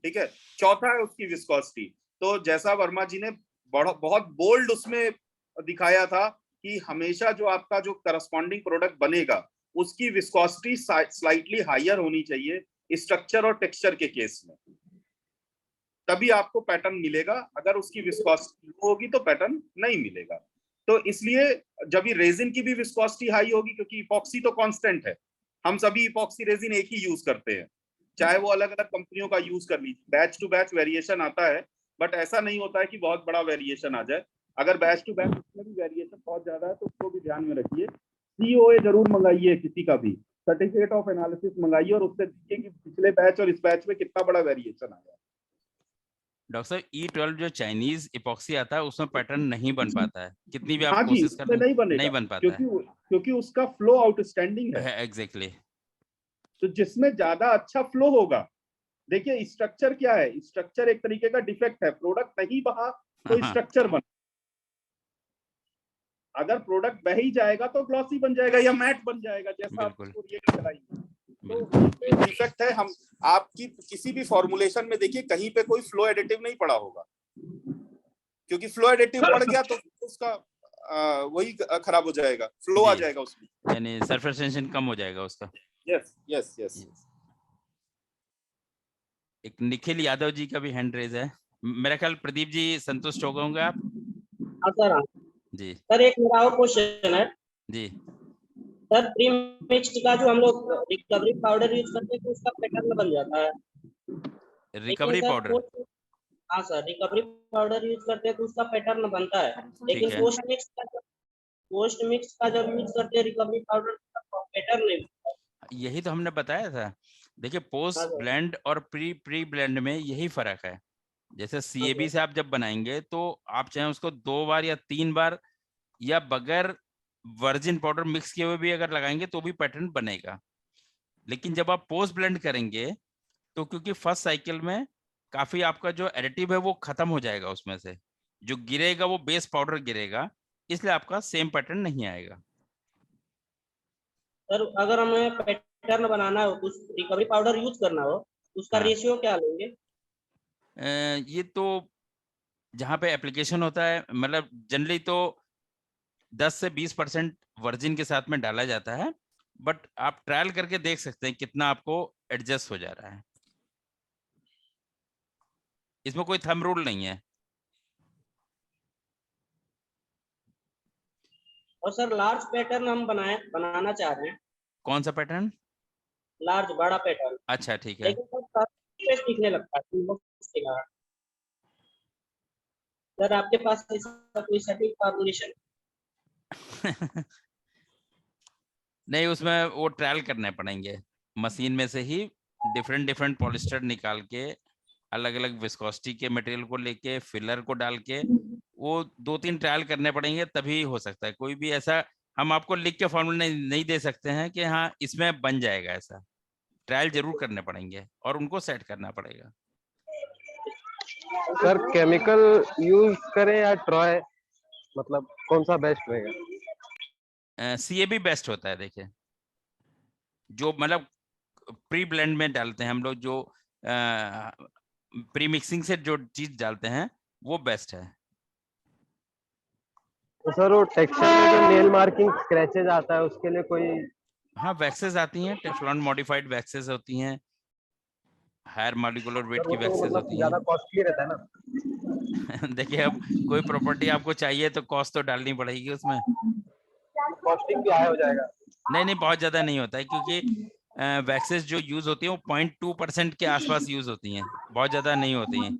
ठीक है। चौथा है उसकी विस्कोसिटी। तो जैसा वर्मा जी ने बहुत बोल्ड उसमें दिखाया था कि हमेशा जो आपका जो करस्पॉन्डिंग प्रोडक्ट बनेगा उसकी विस्कोसिटी स्लाइटली हायर होनी चाहिए स्ट्रक्चर और टेक्सचर के केस में, तभी आपको पैटर्न मिलेगा। अगर उसकी विस्कोसिटी लो होगी तो पैटर्न नहीं मिलेगा। तो इसलिए जब ये रेजिन की भी विस्कोसिटी हाई होगी, क्योंकि इपॉक्सी तो कांस्टेंट है, हम सभी इपॉक्सी रेजिन एक ही यूज करते हैं, चाहे वो अलग अलग कंपनियों का यूज कर लीजिए। बैच टू बैच वेरिएशन आता है, बट ऐसा नहीं होता है कि बहुत बड़ा वेरिएशन आ जाए। अगर बैच टू बैच उसमें भी वेरिएशन बहुत ज्यादा है तो उसको भी ध्यान में रखिए। COA जरूर मंगाइए, किसी का भी सर्टिफिकेट ऑफ एनालिसिस मंगाइए और उससे देखिए कि पिछले बैच और इस बैच में कितना बड़ा वेरिएशन आया। डॉक्टर साहब E12 जो चाइनीज इपॉक्सी आता है उसमें पैटर्न नहीं बन पाता है, कितनी भी आप हाँ जी, कोशिश कर उसमें लें नहीं बनेगा, नहीं बन पाता क्योंकि उसका फ्लो आउटस्टैंडिंग है। एग्जैक्टली। तो जिसमें ज्यादा अच्छा फ्लो होगा, देखिए स्ट्रक्चर क्या है, स्ट्रक्चर एक तरीके का डिफेक्ट है, प्रोडक्ट नहीं बहा तो हाँ, स्ट्रक्चर बन, अगर प्रोडक्ट बह ही जाएगा तो ग्लॉसी बन जाएगा या मैट बन जाएगा, जैसा आप बिल्कुल उसको रिएक्ट कराएंगे। तो डिफेक्ट है। हम आपकी किसी भी फॉर्मुलेशन में देखिए कहीं पे कोई फ्लो एडिटिव नहीं पड़ा होगा, क्योंकि फ्लो एडिटिव पड़ गया तो उसका वही खराब हो जाएगा, फ्लो आ जी, जाएगा उसमें। यानी सरफेस टेंशन कम हो जाएगा उसका। Yes yes yes. Yes. एक निखिल यादव जी का भी हैंड रेज है, मेरा ख्याल प्रदीप जी संतुष्ट हो गए होंगे आप। हाँ सर, हाँ जी सर, एक मेरा और क्वेश्चन है जी। सर। प्री मिक्स्ड का जो हम लोग रिकवरी पाउडर यूज करते हैं तो उसका पैटर्न बन जाता है, लेकिन रिकवरी सर पाउडर, हाँ सर, रिकवरी पाउडर यूज करते हैं तो उसका पैटर्न बनता है, ठीक लेकिन है। पोस्ट मिक्स का जब यूज करते हैं रिकवरी पाउडर का पैटर्न नहीं बनता है। यही तो हमने बताया था। देखिए हाँ पोस्ट सर, ब्लेंड और प्री ब्लेंड में यही फर्क है। जैसे हाँ CAB सर, से आप जब बनाएंगे तो आप चाहे उसको 2 बार या 3 बार या बगैर वर्जिन पाउडर मिक्स किए हुए भी अगर लगाएंगे तो भी पैटर्न बनेगा। लेकिन जब आप पोस्ट ब्लेंड करेंगे तो क्योंकि फर्स्ट साइकिल में काफी आपका जो एडिटिव है वो खत्म हो जाएगा, उसमें से जो गिरेगा वो बेस पाउडर गिरेगा, इसलिए आपका सेम पैटर्न नहीं आएगा। सर अगर हमें पैटर्न बनाना हो तो रिकवरी पाउडर यूज करना हो तो उसका हाँ, रेशियो क्या लेंगे? ये तो जहाँ पे एप्लीकेशन होता है, मतलब जनरली तो 10 से 20% वर्जिन के साथ में डाला जाता है, बट आप ट्रायल करके देख सकते हैं कितना आपको एडजस्ट हो जा रहा है। इसमें कोई थंब रूल नहीं है। और सर लार्ज पैटर्न हम बनाना चाह रहे हैं, कौन सा पैटर्न? लार्ज बड़ा पैटर्न, अच्छा ठीक है। लेकिन सर स्पेस दिखने लगता है सर आपके पास इसका कोई सटीक फॉर्मुलेशन? नहीं, उसमें वो ट्रायल करने पड़ेंगे मशीन में से ही, डिफरेंट पॉलिस्टर निकाल के अलग अलग विस्कोसिटी के मटेरियल को लेके फिलर को डाल के वो 2-3 ट्रायल करने पड़ेंगे, तभी हो सकता है। कोई भी ऐसा हम आपको लिख के फॉर्मूला नहीं दे सकते हैं कि हाँ इसमें बन जाएगा, ऐसा ट्रायल जरूर करने पड़ेंगे और उनको सेट करना पड़ेगा। सर केमिकल यूज करें या ट्रॉय, मतलब कौन सा बेस्ट रहेगा? CAB बेस्ट होता है। देखिए जो मतलब प्री ब्लेंड में डालते हैं हम लोग, जो प्री मिक्सिंग से जो चीज डालते हैं वो बेस्ट है। तो सर वो टेक्सचर में जो नेल मार्किंग स्क्रैचेज आता है उसके लिए कोई? हाँ वैक्सेस आती हैं, टेफ्लॉन मॉडिफाइड वैक्सेस होती हैं, हायर मॉलिक्यूलर वेट सर की वो तो वैक्सेस मतलब होती ज्यादा हैं। कॉस्टली रहता है ना? देखिए अब कोई प्रॉपर्टी आपको चाहिए तो कॉस्ट तो डालनी पड़ेगी उसमें। कॉस्टिंग भी हाई हो जाएगा? नहीं बहुत ज्यादा नहीं होता है, क्योंकि वैक्सेस जो यूज होती हैं वो 0.2% के आसपास यूज होती हैं, बहुत ज्यादा नहीं होती हैं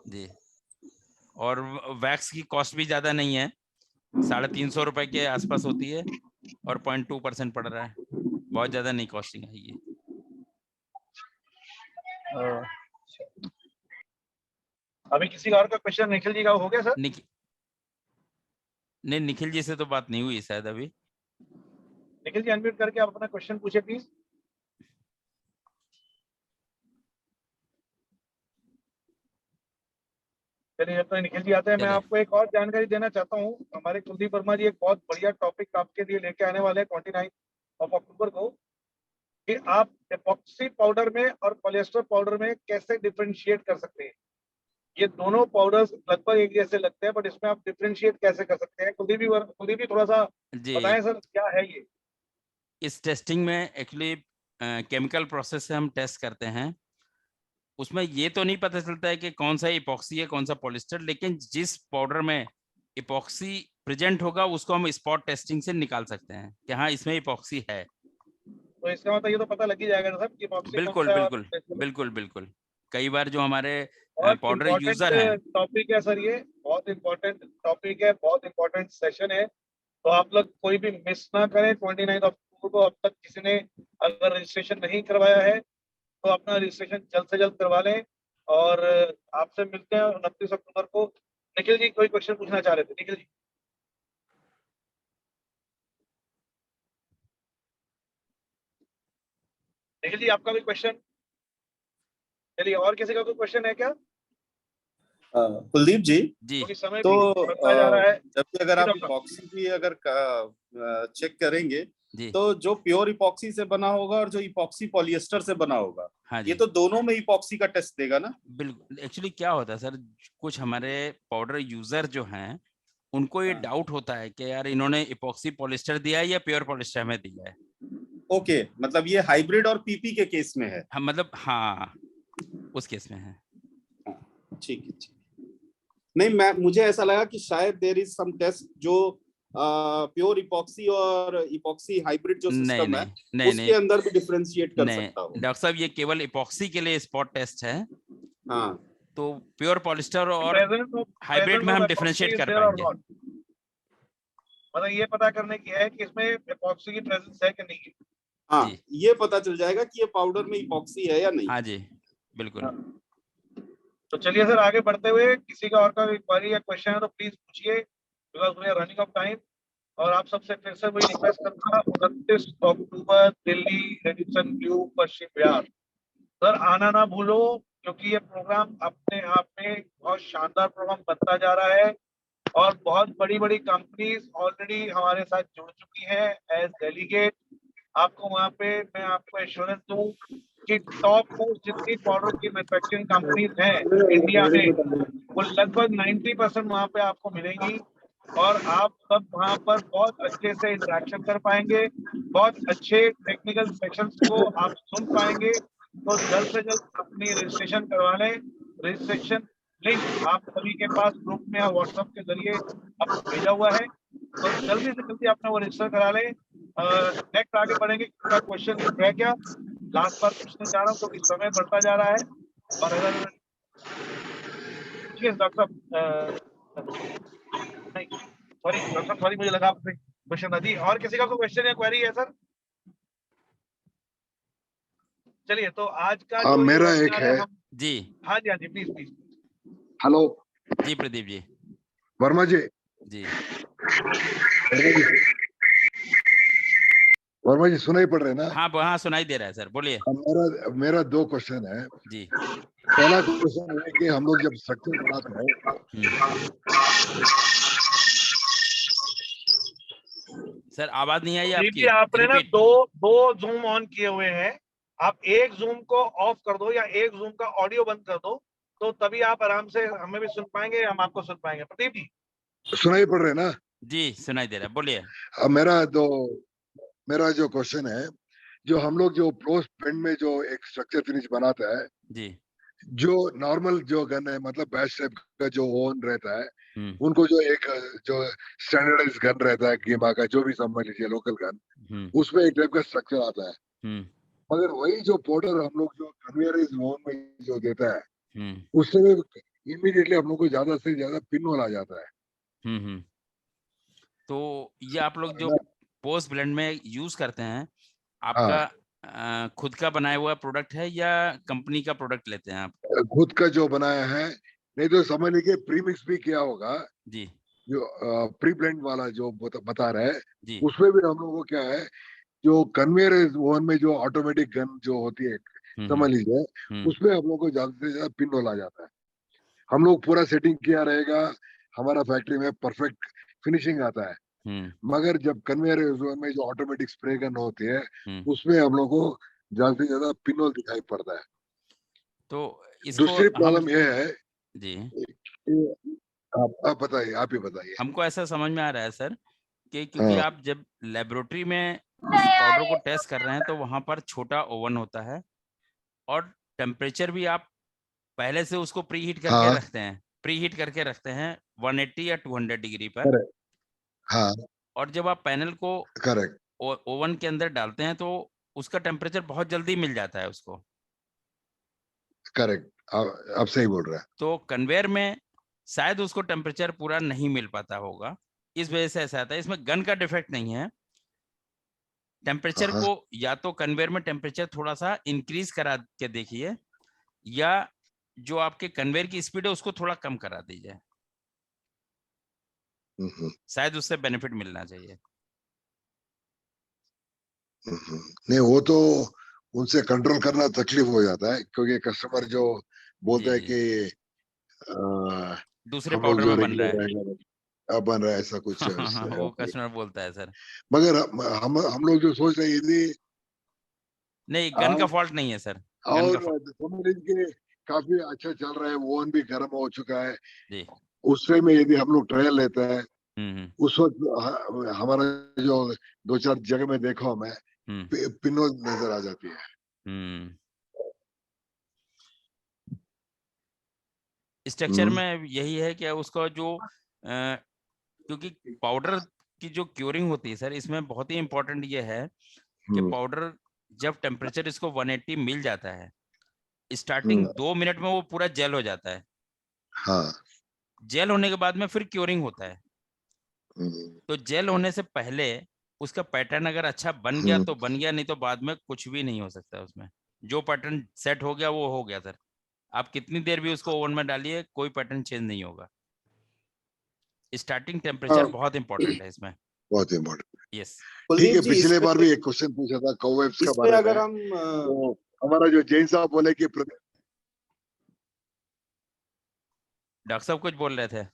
जी। और वैक्स की कॉस्ट भी ज्यादा नहीं है, 350 रुपए के आसपास होती है और 0.2% पड़ रहा है, बहुत ज्यादा नहीं कॉस्टिंग है ये। अभी किसी और का क्वेश्चन निखिल जी का हो गया सर? नहीं निखिल जी से तो बात नहीं हुई शायद अभी। निखिल जी अनम्यूट करके आप अपना क्वेश्चन पूछे प्लीज। चलिए जब तक निखिल जी आते हैं, मैं चले आपको एक और जानकारी देना चाहता हूँ। हमारे कुलदीप वर्मा जी एक बहुत बढ़िया टॉपिक आपके लिए लेके आने वाले हैं 29 अक्टूबर को, कि आप एपॉक्सी पाउडर में और पॉलिएस्टर पाउडर में कैसे डिफरेंशिएट कर सकते हैं। ये दोनों पाउडर्स लगभग एक जैसे लगते हैं, बट इसमें आप डिफरेंशिएट कैसे कर सकते हैं? कुलदीप जी थोड़ा सा जी, बताएं सर, क्या है ये? इस टेस्टिंग में एक्चुअली केमिकल प्रोसेस से हम टेस्ट करते हैं। उसमें ये तो नहीं पता चलता है कि कौन सा इपॉक्सी है, कौन सा पॉलिस्टर, लेकिन जिस पाउडर में इपॉक्सी प्रेजेंट होगा उसको हम स्पॉट टेस्टिंग से निकाल सकते हैं कि हाँ इसमें इपॉक्सी है। तो इसका मतलब ये तो पता लग ही जाएगा ना सर कि इपॉक्सी कौन बिल्कुल सा है और बिल्कुल बिल्कुल बिल्कुल। कई बार जो हमारे बहुत पाउडर इम्पोर्टेंट यूजर हैं, टॉपिक है सर, ये बहुत इम्पोर्टेंट टॉपिक है, बहुत इम्पोर्टेंट सेशन है। तो आप लोग कोई भी मिस ना करें। 29 अक्टूबर को अब तक किसी ने अगर रजिस्ट्रेशन नहीं करवाया है तो अपना रजिस्ट्रेशन जल्द से जल्द करवा लें। और आपसे मिलते हैं 29 अक्टूबर को। निखिल जी कोई क्वेश्चन पूछना चाह रहे थे? निखिल जी। निखिल जी आपका भी क्वेश्चन? चलिए, और किसी का कोई क्वेश्चन है क्या? कुलदीप जी, जी क्योंकि समय तो भी बढ़ता जा रहा है। जब भी अगर आप डॉक्टर इपॉक्सी भी अगर चेक करेंगे जी तो जो प्योर इपॉक्सी से बना होगा और जो इपॉक्सी पॉलिएस्टर से बना होगा, हाँ ये जी, तो दोनों में इपॉक्सी का टेस्ट देगा ना? बिल्कुल। एक्चुअली क्या होता है सर, कुछ हमारे पाउडर यूजर जो हैं उनको ये हाँ। डाउट होता है कि यार इन्होंने इपॉक्सी पॉलिस्टर दिया है या प्योर पॉलिस्टर हमें दिया है। ओके, मतलब ये हाइब्रिड और पीपी के केस में है। हम मतलब हाँ उस केस में है। ठीक है, ठीक है। नहीं, मुझे ऐसा लगा कि शायद देयर इज सम टेस्ट जो प्योर इपॉक्सी और इपॉक्सी हाइब्रिड जो नहीं सिस्टम है नहीं नहीं उसके नहीं अंदर भी डिफरेंशिएट कर नहीं सकता हो। डॉक्टर साहब, ये केवल इपॉक्सी के लिए स्पॉट टेस्ट है। हाँ, तो प्योर पॉलिस्टर और हाइब्रिड प्रेजेंस में ऑफ हम एपॉक्सी डिफरेंशिएट इज कर देयर और पाएंगे। नॉट? मतलब ये पता करने की है कि इसमें एपॉक्सी की प्रेजेंस है कि नहीं है। हाँ, जी ये पता चल जाएगा कि ये पाउडर में इपॉक्सी है या नहीं। हाँ जी बिल्कुल। तो चलिए सर, आगे बढ़ते हुए किसी का और का क्वेरी या क्वेश्चन है तो प्लीज पूछिए, because we are running off time. और आप सबसे फिर से वही रिक्वेस्ट करूंगा, 29 अक्टूबर Delhi Radisson Blu Paschim Vihar. Sir आना ना भूलो, क्योंकि ये प्रोग्राम अपने आप में बहुत शानदार प्रोग्राम बनता जा रहा है और बहुत बड़ी बड़ी कंपनीज ऑलरेडी हमारे साथ जुड़ चुकी हैं एज डेलीगेट। आपको वहाँ पे मैं आपको एश्योरेंस दूं कि टॉप मोस्ट जितनी पाउडर की मैन्युफैक्चरिंग कंपनीज हैं इंडिया में, वो लगभग 90% वहाँ पे आपको मिलेंगी। और आप सब वहाँ पर बहुत अच्छे से इंटरेक्शन कर पाएंगे, बहुत अच्छे टेक्निकल सेशंस को आप सुन पाएंगे। तो जल्द से जल्द अपनी रजिस्ट्रेशन करवा लें। रजिस्ट्रेशन लिंक आप सभी के पास ग्रुप में या व्हाट्सएप के जरिए आपको भेजा हुआ है, तो जल्दी से जल्दी अपना वो रजिस्टर करा लें। नेक्स्ट आगे बढ़ेंगे, किसका क्वेश्चन है क्या? लास्ट बार पूछने जा रहा हूँ क्योंकि समय बढ़ता जा रहा है। और अगर डॉक्टर साहब नहीं, सॉरी डॉक्टर साहब, सॉरी, मुझे लगा आपने क्वेश्चन था जी। और किसी का कोई क्वेश्चन या क्वेरी है सर? चलिए, तो आज का हाँ, जो ये मेरा एक वेबिनार है है। हम, जी हाँ जी, हाँ जी, प्लीज प्लीज। हेलो जी प्रदीप जी। वर्मा जी। जी वर्मा जी सुनाई पड़ रहे हैं ना? हाँ हाँ सुनाई दे रहा है सर, बोलिए। मेरा मेरा दो क्वेश्चन है। जी पहला क्वेश्चन है कि हम लोग जब स्ट्रक्चर बनाते हैं, सर आवाज नहीं आई जी, आपकी, आपने ना रिपीट। दो जूम ऑन किए हुए हैं। आप एक जूम को ऑफ कर दो या एक जूम का ऑडियो बंद कर दो, तो तभी आप आराम से हमें भी सुन पाएंगे, हम आपको सुन पाएंगे। प्रदीप जी। सुनाई पड़ रहे हैं ना? जी सुनाई दे रहा है, बोलिए। अब मेरा जो क्वेश्चन है, जो हम लोग जो पोस्ट पेंट में जो एक स्ट्रक्चर फिनिश बनाता है, जी जो नॉर्मल जो गन है, मतलब बैच टाइप का जो ओन रहता है, हम्म उनको जो एक जो स्टैंडर्डाइज गन रहता है गेमा का, जो भी समझ लीजिए लोकल गन, हम्म उसमें एक टाइप का स्ट्रक्चर आता है। हम्म मगर वही जो पाउडर हम लोग जो कन्वेयर जोन में जो देता है, हम्म उससे इमीडिएटली हम लोग को ज्यादा से ज्यादा पिन आ जाता है। हम्म। तो ये आप लोग जो ना? पोस्ट ब्लेंड में यूज करते हैं, हाँ, आपका खुद का बनाया हुआ प्रोडक्ट है या कंपनी का प्रोडक्ट लेते हैं आप? खुद का जो बनाया है, नहीं तो समझ लीजिए प्रीमिक्स भी किया होगा। जी जो प्री ब्लेंड वाला जो बता रहा है, जी उसमें भी हम लोगों को क्या है, जो कन्वेयर ओवन में जो ऑटोमेटिक गन जो होती है, समझ लीजिए, हम्म उसमें हम लोग को ज्यादा से ज्यादा पिन आ जाता है। हम लोग पूरा सेटिंग किया रहेगा, हमारा फैक्ट्री में परफेक्ट फिनिशिंग आता है। हम्म मगर जब कन्वेयर में जो ऑटोमेटिक स्प्रे गन होती है, हम्म। उसमें हम लोग को ज्यादा से ज्यादा पिनोल दिखाई पड़ता है। तो इसको दूसरी हम प्रॉब्लम यह है जी आप बताइए, आप ही बताइए। हमको ऐसा समझ में आ रहा है सर कि क्योंकि हाँ आप जब लेबोरेटरी में उस पाउडर को टेस्ट कर रहे हैं तो वहां पर छोटा ओवन होता है और टेम्परेचर भी आप पहले से उसको प्री हीट करके हाँ रखते हैं, प्री हीट करके रखते हैं 180 या 200 डिग्री पर। करेक्ट, हाँ और जब आप पैनल को करेक्ट ओवन के अंदर डालते हैं तो उसका टेम्परेचर बहुत जल्दी मिल जाता है उसको। करेक्ट, आप सही बोल रहे हैं। तो कन्वेयर में शायद उसको टेम्परेचर पूरा नहीं मिल पाता होगा, इस वजह से ऐसा आता है। इसमें गन का डिफेक्ट नहीं है, टेम्परेचर हाँ को या तो कन्वेयर में टेम्परेचर थोड़ा सा इंक्रीज करा के देखिए या जो आपके कन्वेयर की स्पीड है उसको थोड़ा कम करा दीजिए, शायद उससे बेनिफिट मिलना चाहिए। नहीं वो तो उनसे कंट्रोल करना तकलीफ हो जाता है, क्योंकि कस्टमर जो बोलते हैं जी। कि दूसरे हम लोग पाउडर जो में बन रहा है। रेगुलर बन रहा है, ऐसा कुछ वो कस्टमर बोलता है सर। मगर हम लोग जो सोच रहे हैं यदि नहीं, गन का फॉल्ट नहीं है सर, गन का और समझ के काफी अच्छा चल रहा है, ओवन भी गर्म हो चुका है, जी। उस में यदि हम लोग ट्रायल लेते हैं, हम्म उस वक्त हमारा जो 2-4 जगह में देखा मैं, पिनो नजर आ जाती है। स्ट्रक्चर में यही है कि उसका जो क्योंकि पाउडर की जो क्यूरिंग होती है सर, इसमें बहुत ही इंपॉर्टेंट ये है कि पाउडर जब टेम्परेचर इसको 180 मिल जाता है, स्टार्टिंग 2 मिनट में वो पूरा जेल हो जाता है। हाँ जेल होने के बाद में फिर क्यूरिंग होता है। तो जेल होने से पहले उसका पैटर्न अगर अच्छा बन गया तो बन गया, नहीं तो बाद में कुछ भी नहीं हो सकता उसमें। जो पैटर्न सेट हो गया वो हो गया सर, आप कितनी देर भी उसको ओवन में डालिए कोई पैटर्न चेंज नहीं होगा। स्टार्टिंग टेम्परेचर बहुत इंपॉर्टेंट है इसमें। बहुत इम्पोर्टेंट। यस। ठीक है, जी, पिछले बार भी एक क्वेश्चन पूछा था कोवेब्स का इसमें बारे अगर में, हम तो हमारा जो जैन साहब बोले कि डॉक्टर साहब कुछ बोल रहे थे।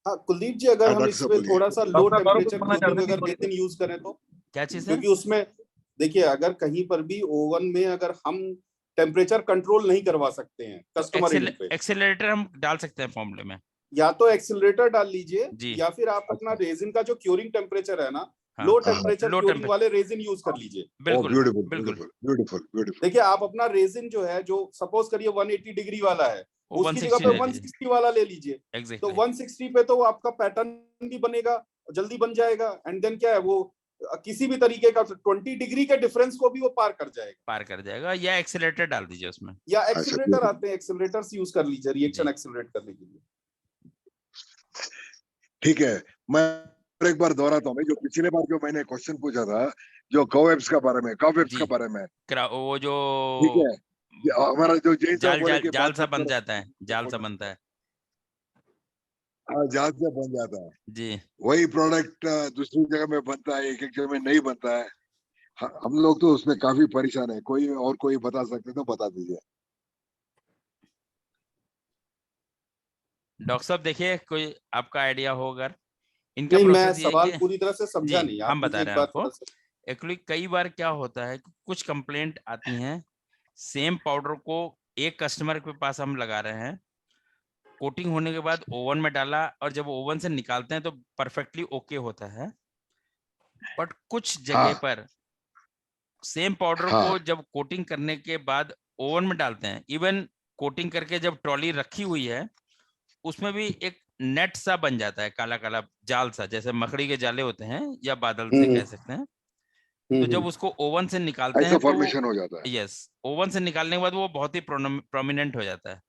हाँ कुलदीप जी, अगर हम डॉक्टर साहब इसमें बोलिए। थोड़ा सा लो अपना बारो टेम्परेचर कुछ बोलना कुकिंग चाहते अगर थे? रेजिन यूज करें तो, क्या चीज सर? क्योंकि उसमें देखिए अगर कहीं पर भी ओवन में अगर हम टेम्परेचर कंट्रोल नहीं करवा सकते हैं कस्टमर एंड पे, एक्सेलरेटर हम डाल सकते हैं फॉर्मूले में। या तो एक्सीलरेटर डाल लीजिए जी। या फिर आप अपना रेजिन का जो क्यूरिंग टेम्परेचर है ना, हाँ, low temperature low curing temperature, वाले रेजिन यूज कर लीजिए। बिल्कुल ब्यूटीफुल बिल्कुल। Beautiful beautiful beautiful. देखिए आप अपना रेजिन जो है, जो सपोज करिए 180 डिग्री वाला है, वो उसकी 160 जगह पे ले लीजिए। 160 वाला ले लीजिए। तो एग्जैक्टली 160 पे तो आपका पैटर्न भी बनेगा, जल्दी बन जाएगा, एंड देन क्या है वो किसी भी तरीके का 20 डिग्री के डिफरेंस को भी वो पार कर जाएगा। पार कर जाएगा, या एक्सेलरेटर डाल दीजिए उसमें। या अच्छा, एक्सीलरेटर आते हैं, एक्सीलरेटर्स यूज कर लीजिए रिएक्शन एक्सीलरेट करने के लिए। ठीक है, मैं एक बार दोहराता हूँ, जो पिछले बार जो मैंने क्वेश्चन पूछा था जो कोवेब्स का बारे में, कोवेब्स जी। का बारे में, वो जो ठीक है, हमारा जो जैन साहब जाल बोले जाल कि जाल सा बात बन करो, जाता है, जाल सा बनता है। हाँ, जाल से बन जाता है। जी। वही प्रोडक्ट दूसरी जगह में बनता है, एक एक जगह में नहीं बनता है। हम लोग तो उसमें काफी परेशान है। कोई बता सकते तो बता दीजिए। डॉक्टर साहब देखिए, कोई आपका आइडिया हो अगर। इनका नहीं, मैं प्रोसेस ये है सवाल कि पूरी तरह से समझा जी, नहीं, आप हम मुझे बता एक रहे हैं बार आपको। एक्चुअली कई बार क्या होता है कि कुछ कंप्लेंट आती हैं, सेम पाउडर को एक कस्टमर के पास हम लगा रहे हैं, कोटिंग होने के बाद ओवन में डाला और जब ओवन से निकालते हैं तो परफेक्टली ओके होता है, बट कुछ जगह हाँ पर सेम पाउडर हाँ को जब कोटिंग करने के बाद ओवन में डालते हैं, इवन कोटिंग करके जब ट्रॉली रखी हुई है उसमें भी एक नेट सा बन जाता है, काला काला जाल सा, जैसे मकड़ी के जाले होते हैं या बादल से कह सकते हैं। तो जब उसको ओवन से निकालते ऐसा हैं तो फॉर्मेशन हो जाता है। यस, ओवन से निकालने के बाद वो बहुत ही प्रोमिनेंट हो जाता है।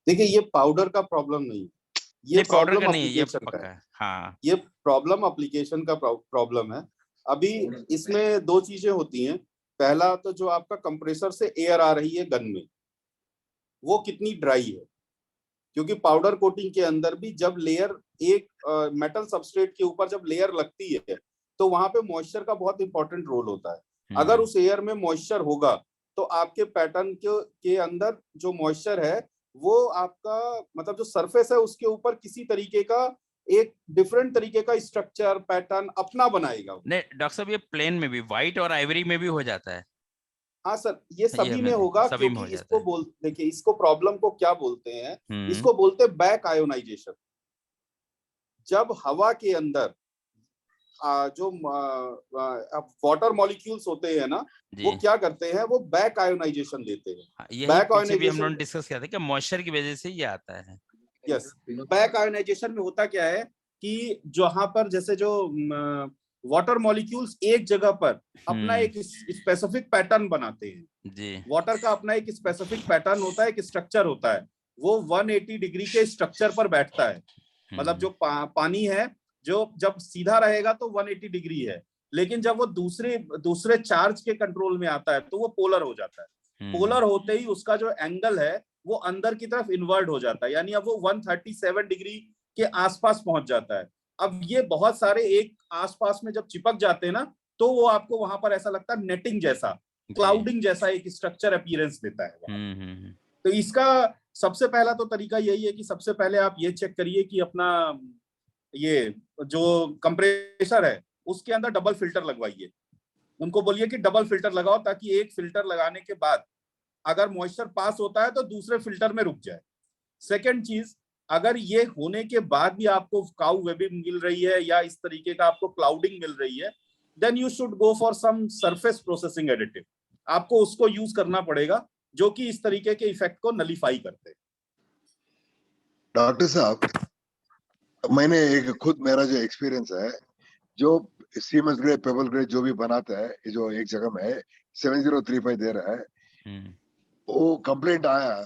देखिए ये पाउडर का प्रॉब्लम नहीं है, ये नहीं, पाउडर का प्रॉब्लम नहीं है, ये एप्लीकेशन का पक्का है। है। हाँ। ये प्रॉब्लम एप्लीकेशन का प्रॉब्लम है। अभी इसमें दो चीजें होती हैं। पहला तो जो आपका कंप्रेसर से एयर आ रही है गन में, वो कितनी ड्राई है, क्योंकि पाउडर कोटिंग के अंदर भी जब लेयर एक मेटल सबस्ट्रेट के ऊपर जब लेयर लगती है तो वहां पे मॉइस्चर का बहुत इंपॉर्टेंट रोल होता है। अगर उस एयर में मॉइस्चर होगा तो आपके पैटर्न के अंदर जो मॉइस्चर है वो आपका मतलब जो सरफेस है उसके ऊपर किसी तरीके का एक डिफरेंट तरीके का स्ट्रक्चर पैटर्न अपना बनाएगा। नहीं डॉक्टर साहब, ये प्लेन में भी, व्हाइट और आइवरी में भी हो जाता है। हाँ सर, ये सभी में हमें होगा, सभी में हो क्योंकि जाता इसको देखिए, इसको प्रॉब्लम को क्या बोलते हैं, है। इसको बोलते हैं बैक आयोनाइजेशन। जब हवा के अंदर जो वाटर मॉलिक्यूल्स होते हैं ना, वो जी क्या करते हैं, वो बैक आयोनाइजेशन देते हैं। हाँ, यही बैक पीछे भी हम लोगों ने आयोनाइजेशन, डिस्कस किया था कि मॉइस्चर की वजह से ये आता है। यस, बैक आयोनाइजेशन में होता क्या है कि जहां पर जैसे जो वाटर मॉलिक्यूल्स एक जगह पर अपना एक स्पेसिफिक पैटर्न बनाते हैं। जी वाटर का अपना एक स्पेसिफिक पैटर्न होता है, एक स्ट्रक्चर होता है, वो 180 डिग्री के स्ट्रक्चर पर बैठता है। मतलब जो पानी है, जो जब सीधा रहेगा तो 180 डिग्री है, लेकिन जब वो दूसरे दूसरे चार्ज के कंट्रोल में आता है तो वो पोलर हो जाता है। पोलर होते ही उसका जो एंगल है वो अंदर की तरफ इन्वर्ट हो जाता है, यानी अब वो 137 डिग्री के आसपास पहुंच जाता है। अब ये बहुत सारे एक आसपास में जब चिपक जाते हैं ना, तो वो आपको वहां पर ऐसा लगता है नेटिंग जैसा, क्लाउडिंग जैसा एक स्ट्रक्चर अपीयरेंस देता है। तो इसका सबसे पहला तो तरीका यही है कि सबसे पहले आप ये चेक करिए कि अपना ये जो कंप्रेसर है उसके अंदर डबल फिल्टर लगवाइए। उनको बोलिए कि डबल फिल्टर लगाओ, ताकि एक फिल्टर लगाने के बाद अगर मॉइस्चर पास होता है तो दूसरे फिल्टर में रुक जाए। सेकेंड चीज, अगर ये होने के बाद भी आपको काउ वेबिंग मिल रही है या इस तरीके का आपको क्लाउडिंग मिल रही है, then you should go for some surface processing additive. आपको उसको यूज करना पड़ेगा, जो कि इस तरीके के इफेक्ट को नलीफाई करते हैं। डॉक्टर साहब, मैंने एक खुद मेरा जो एक्सपीरियंस है, जो सीमेंस ग्रेड पेबल ग्रेड जो भी बनाता है, ये जो एक जगह में 7035 दे रहा है, वो कंप्लेंट आया,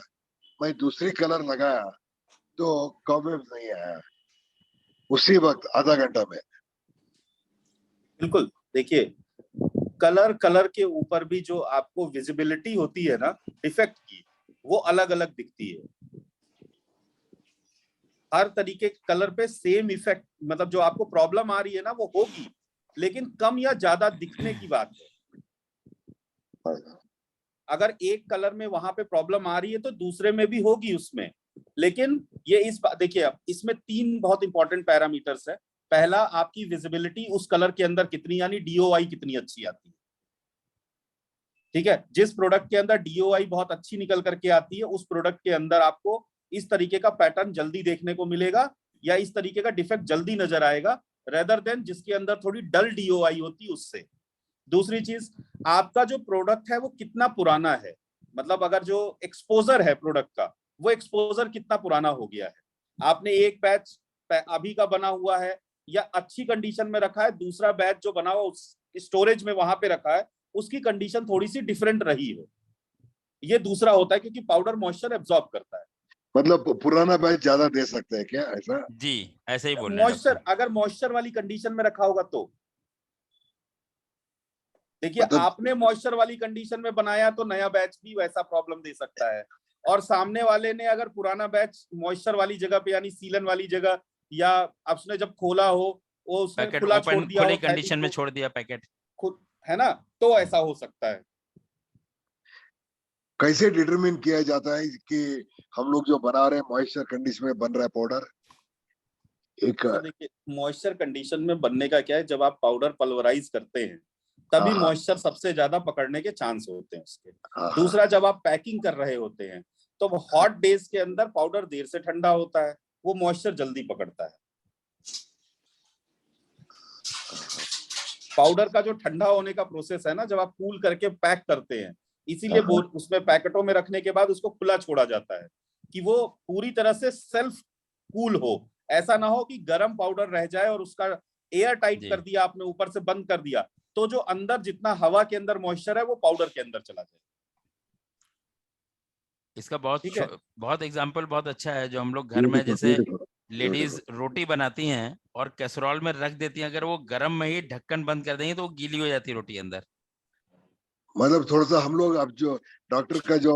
मैं दूसरी कलर लगाया तो कॉबवेब नहीं आया उसी वक्त आधा घंटा में। बिल्कुल, देखिए, कलर के ऊपर भी जो आपको विजिबिलिटी होती है ना डिफेक्ट की, वो अलग अलग दिखती है। हर तरीके के कलर पे सेम इफेक्ट, मतलब जो आपको प्रॉब्लम आ रही है ना वो होगी, लेकिन कम या ज्यादा दिखने की बात है। अगर एक कलर में वहां पे प्रॉब्लम आ रही है तो दूसरे में भी होगी उसमें। लेकिन ये देखिए, अब इसमें 3 बहुत इंपॉर्टेंट पैरामीटर्स है। पहला, आपकी विजिबिलिटी उस कलर के अंदर कितनी, यानी डीओआई कितनी अच्छी आती है। ठीक है, जिस प्रोडक्ट के अंदर डीओआई बहुत अच्छी निकल करके आती है, उस प्रोडक्ट के अंदर आपको इस तरीके का पैटर्न जल्दी देखने को मिलेगा, या इस तरीके का डिफेक्ट जल्दी नजर आएगा, रेदर देन जिसके अंदर थोड़ी डल डीओआई होती है उससे। दूसरी चीज, आपका जो प्रोडक्ट है वो कितना पुराना है, मतलब अगर जो एक्सपोजर है प्रोडक्ट का, वो एक्सपोजर कितना पुराना हो गया है। आपने एक बैच अभी का बना हुआ है या अच्छी कंडीशन में रखा है, दूसरा बैच जो बना हुआ उस स्टोरेज में वहां पे रखा है, उसकी कंडीशन थोड़ी सी डिफरेंट रही हो, ये दूसरा होता है, क्योंकि पाउडर मॉइस्चर एब्जॉर्ब करता है। मतलब पुराना बैच ज्यादा दे सकते हैं क्या, ऐसा? जी ऐसे ही बोल रहे हैं मॉइस्चर, डॉक्टर। अगर मॉइस्चर वाली कंडीशन में रखा होगा तो देखिए, मतलब आपने मॉइस्चर वाली कंडीशन में बनाया तो नया बैच भी वैसा प्रॉब्लम दे सकता है, और सामने वाले ने अगर पुराना बैच मॉइस्चर वाली जगह पे, यानी सीलन वाली जगह, या उसने जब खोला हो वो उसने पैकेट खुला छोड़ ओपन दिया खुली हो, कंडीशन में को छोड़ दिया पैकेट। खुद, है ना, तो ऐसा हो सकता है। कैसे डिटरमिन किया जाता है कि हम लोग जो बना रहे हैं मॉइस्चर कंडीशन में बन रहा है पाउडर? एक तो देखिए, मॉइस्चर कंडीशन में बनने का क्या है, जब आप पाउडर पल्वराइज करते हैं तभी हाँ मॉइस्चर सबसे ज्यादा पकड़ने के चांस होते हैं उसके। हाँ दूसरा, जब आप पैकिंग कर रहे होते हैं तो हॉट डेज के अंदर पाउडर देर से ठंडा होता है, वो मॉइस्चर जल्दी पकड़ता है। पाउडर का जो ठंडा होने का प्रोसेस है ना, जब आप कूल करके पैक करते हैं, इसीलिए हाँ। उसमें पैकेटों में रखने के बाद उसको खुला छोड़ा जाता है कि वो पूरी तरह से सेल्फ कूल हो। ऐसा ना हो कि गर्म पाउडर रह जाए और उसका एयर टाइट कर दिया आपने, ऊपर से बंद कर दिया, तो जो अंदर जितना हवा के अंदर मॉइस्चर है वो पाउडर के अंदर चला जाए। इसका बहुत ठीक है, बहुत एग्जांपल बहुत अच्छा है, जो हम लोग घर में जैसे Beautiful. लेडीज रोटी बनाती हैं और कैसरोल में रख देती हैं, अगर वो गर्म में ही ढक्कन बंद कर देंगी तो वो गीली हो जाती है रोटी अंदर। मतलब थोड़ा सा हम लोग अब जो डॉक्टर का जो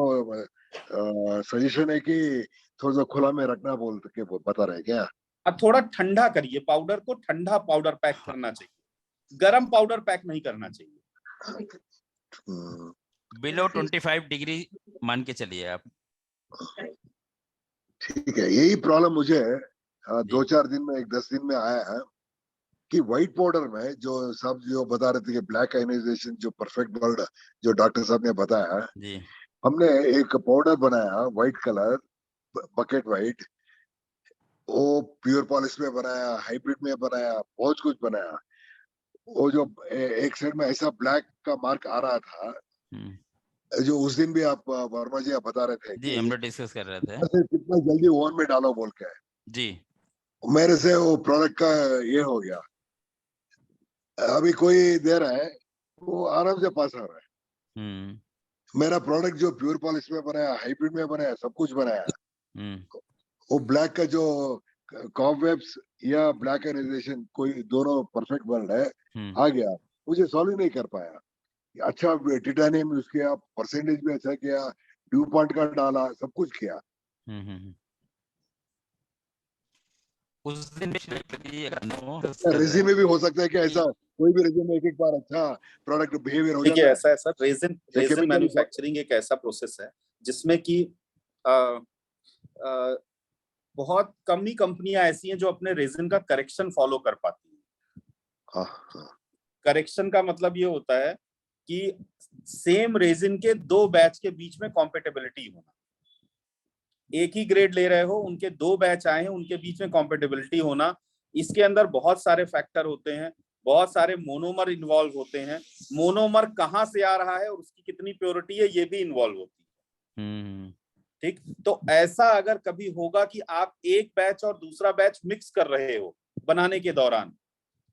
सजेशन है कि थोड़ा सा खुला में रखना बोल के बता रहे हैं क्या? अब थोड़ा ठंडा करिए पाउडर को, ठंडा पाउडर पैक करना चाहिए, गर्म पाउडर पैक नहीं करना चाहिए। बिलो 25 डिग्री मान के चलिए आप। ठीक है, यही प्रॉब्लम मुझे 2-4 दिन में 10 दिन में आया है कि व्हाइट पाउडर में जो सब जो बता रहे थे कि ब्लैक आयनाइजेशन जो परफेक्ट वर्ड जो डॉक्टर साहब ने बताया, जी हमने एक पाउडर बनाया व्हाइट कलर, बकेट व्हाइट, वो प्योर पॉलिश में बनाया, हाइब्रिड में बनाया, बहुत कुछ बनाया। वो जो एक साइड में ऐसा ब्लैक का मार्क आ रहा था, जो उस दिन भी आप वर्मा जी आप बता रहे थे जी कि हम लोग डिस्कस कर रहे थे। कितना जल्दी ओवन में डालो बोल के, जी मेरे से वो प्रोडक्ट का ये हो गया। अभी कोई दे रहा है, वो आराम से पास आ रहा है। मेरा प्रोडक्ट जो प्योर पॉलिश में बनाया, हाइब्रिड में बनाया, सब कुछ बनाया, वो ब्लैक का जो कॉबवेब्स या ब्लैक आयनाइजेशन कोई दोनों परफेक्ट वर्ड है, आ गया, मुझे सॉल्व ही नहीं कर पाया। अच्छा टिटानियम यूज किया, परसेंटेज भी अच्छा किया, ड्यू पॉइंट का डाला, सब कुछ किया। उस दिन रेज़िन में भी हो सकता है कि ऐसा कोई भी रेज़िन में एक एक बार अच्छा प्रोडक्ट बिहेवियर हो देखिए जाता है। ऐसा है सर, रेजिन chemical- मैन्युफैक्चरिंग एक ऐसा प्रोसेस है जिसमें कि बहुत कम ही कंपनियां ऐसी हैं जो अपने रेजिन का करेक्शन फॉलो कर पाती हैं। हाँ, हाँ। करेक्शन का मतलब ये होता है कि सेम रेजिन के 2 बैच के बीच में कॉम्पेटेबिलिटी होना। एक ही ग्रेड ले रहे हो, उनके 2 बैच आए हैं, उनके बीच में कॉम्पेटेबिलिटी होना। इसके अंदर बहुत सारे फैक्टर होते हैं, बहुत सारे मोनोमर इन्वॉल्व होते हैं। मोनोमर कहाँ से आ रहा है और उसकी कितनी प्योरिटी है, ये भी इन्वॉल्व होती है। ठीक, तो ऐसा अगर कभी होगा कि आप एक बैच और दूसरा बैच मिक्स कर रहे हो बनाने के दौरान,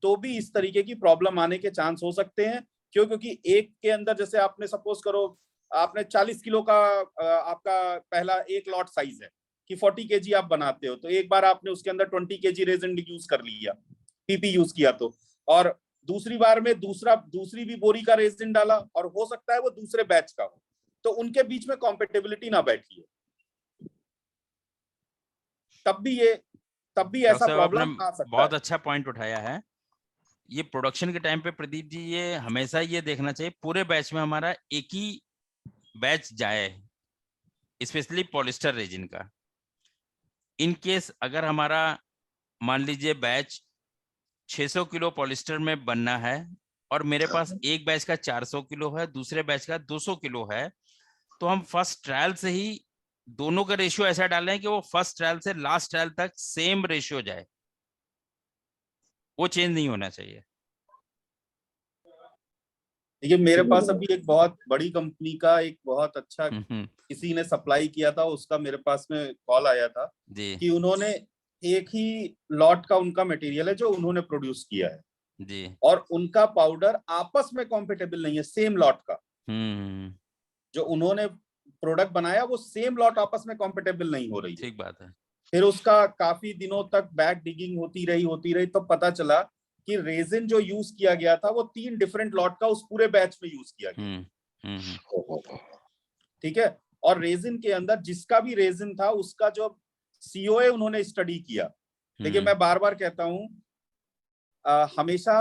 तो भी इस तरीके की प्रॉब्लम आने के चांस हो सकते हैं। क्यों? क्योंकि एक के अंदर जैसे आपने सपोज करो आपने 40 किलो का आपका पहला एक लॉट साइज है कि 40 केजी आप बनाते हो, तो एक बार आपने उसके अंदर 20 केजी रेजिन यूज कर लिया, पीपी यूज किया तो, और दूसरी बार में दूसरी भी बोरी का रेजिन डाला और हो सकता है वो दूसरे बैच का हो, तो उनके बीच में कॉम्पेटेबिलिटी ना बैठी है, तब भी ऐसा प्रॉब्लम आ सकता है। बहुत अच्छा पॉइंट उठाया है। ये प्रोडक्शन के टाइम पे प्रदीप जी, ये हमेशा ये देखना चाहिए पूरे बैच में हमारा एक ही बैच जाए, स्पेशली पॉलिस्टर रेजिन का। इन केस अगर हमारा मान लीजिए बैच 600 किलो पॉलिस्टर में बनना है और मेरे पास एक बैच का 400 किलो है, दूसरे बैच का 200 किलो है, तो हम फर्स्ट ट्रायल से ही दोनों का रेशियो ऐसा डालें कि वो फर्स्ट ट्रायल से लास्ट ट्रायल तक सेम रेशियो जाए, वो चेंज नहीं होना चाहिए। देखिए मेरे पास अभी एक बहुत बड़ी कंपनी का एक बहुत अच्छा किसी ने सप्लाई किया था, उसका मेरे पास में कॉल आया था कि उन्होंने एक ही लॉट का उनका मटेरियल है जो उन्होंने प्रोड्यूस किया है जी, और उनका पाउडर आपस में कॉम्पेटेबल नहीं है, सेम लॉट का जो उन्होंने प्रोडक्ट बनाया वो सेम लॉट आपस में कॉम्पेटेबल नहीं हो रही है। ठीक बात है। फिर उसका काफी दिनों तक बैक डिगिंग होती रही तो पता चला कि रेजिन जो यूज किया गया था वो 3 डिफरेंट लॉट का उस पूरे बैच में यूज किया गया। ठीक है, और रेजिन के अंदर जिसका भी रेजिन था उसका जो सीओए उन्होंने स्टडी किया। देखिए मैं बार बार कहता हूं, हमेशा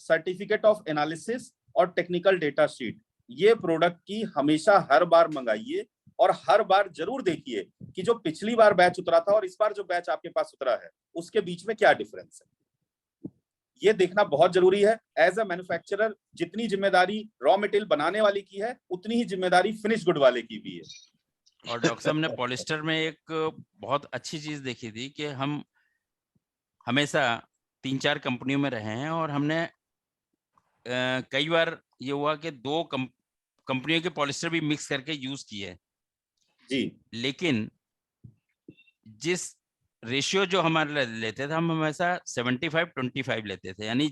सर्टिफिकेट ऑफ एनालिसिस और टेक्निकल डेटा शीट ये प्रोडक्ट की हमेशा हर बार मंगाइए और हर बार जरूर देखिए कि जो पिछली बार बैच उतरा था और इस बार जो बैच आपके पास उतरा है उसके बीच में क्या डिफरेंस है, ये देखना बहुत जरूरी है। एज अ मैन्युफैक्चरर जितनी जिम्मेदारी रॉ मटेरियल बनाने वाले की है, उतनी ही जिम्मेदारी फिनिश गुड वाले की भी है। और डॉक्टर साहब ने पॉलिस्टर में एक बहुत अच्छी चीज देखी थी कि हम हमेशा 3-4 कंपनियों में रहे हैं और हमने कई बार ये हुआ कि 2 कंपनियों के पॉलिस्टर भी मिक्स करके यूज किए जी, लेकिन जिस रेशियो जो हमारे लेते थे हम हमेशा 75-25 लेते थे, यानी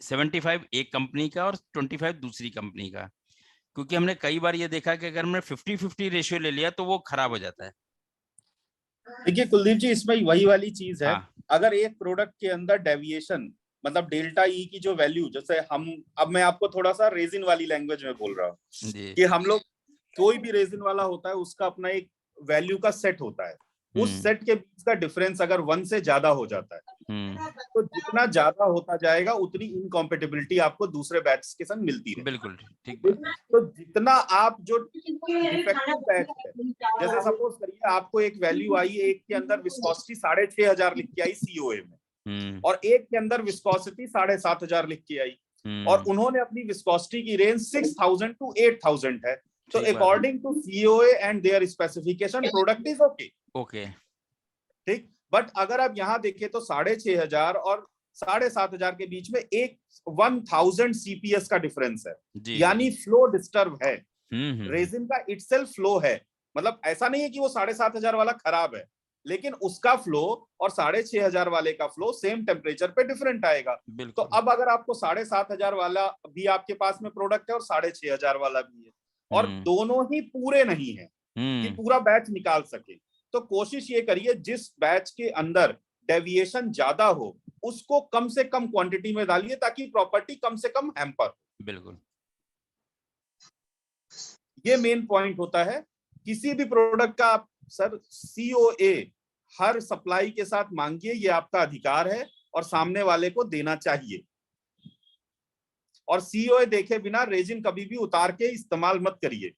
75 एक कंपनी का और 25 दूसरी कंपनी का, क्योंकि हमने कई बार ये देखा कि अगर हमने 50-50 रेशियो ले लिया तो वो खराब हो जाता है। देखिए कुलदीप जी इसमें वही वाली चीज है। हाँ। अगर एक प्रोडक्ट के अंदर डेविएशन मतलब डेल्टा ई की जो वैल्यू, जैसे अब मैं आपको थोड़ा सा रेजिन वाली लैंग्वेज में बोल रहा हूँ कि हम लोग कोई भी रेजिन वाला होता है उसका अपना एक वैल्यू का सेट होता है, उस सेट के बीच का डिफरेंस अगर 1 से ज्यादा हो जाता है तो जितना ज्यादा होता जाएगा उतनी इनकॉम्पेटिबिलिटी आपको दूसरे बैच के संग मिलती है। बिल्कुल ठीक बात है। तो जितना आप जो डिफेक्टिव बैच है, जैसे सपोज करिए आपको एक वैल्यू आई, एक के अंदर विस्कोसिटी 6500 लिख के आई सीओए में, और एक के अंदर विस्कोसिटी 7,500 लिख के आई, और उन्होंने अपनी विस्कोसिटी की रेंज 6,000 to 8,000 है। तो according to COA and their specification product is okay. Okay, ठीक, बट अगर आप यहाँ देखें तो 6,500 और 7,500 के बीच में 1000 CPS का डिफरेंस है, यानी फ्लो डिस्टर्ब है। रेजिन का इटसेल्फ फ्लो है, मतलब ऐसा नहीं है कि वो 7,500 वाला खराब है, लेकिन उसका फ्लो और 6,500 वाले का फ्लो सेम टेम्परेचर पे डिफरेंट आएगा। तो अब अगर आपको 7,500 वाला भी आपके पास में प्रोडक्ट है और 6,500 वाला भी है, और दोनों ही पूरे नहीं है कि पूरा बैच निकाल सके, तो कोशिश ये करिए जिस बैच के अंदर डेविएशन ज्यादा हो उसको कम से कम क्वांटिटी में डालिए, ताकि प्रॉपर्टी कम से कम हैम्पर। बिल्कुल, ये मेन पॉइंट होता है किसी भी प्रोडक्ट का। आप सर सीओए हर सप्लाई के साथ मांगिए, ये आपका अधिकार है और सामने वाले को देना चाहिए। और सीओए देखे बिना रेजिन कभी भी उतार के इस्तेमाल मत करिए,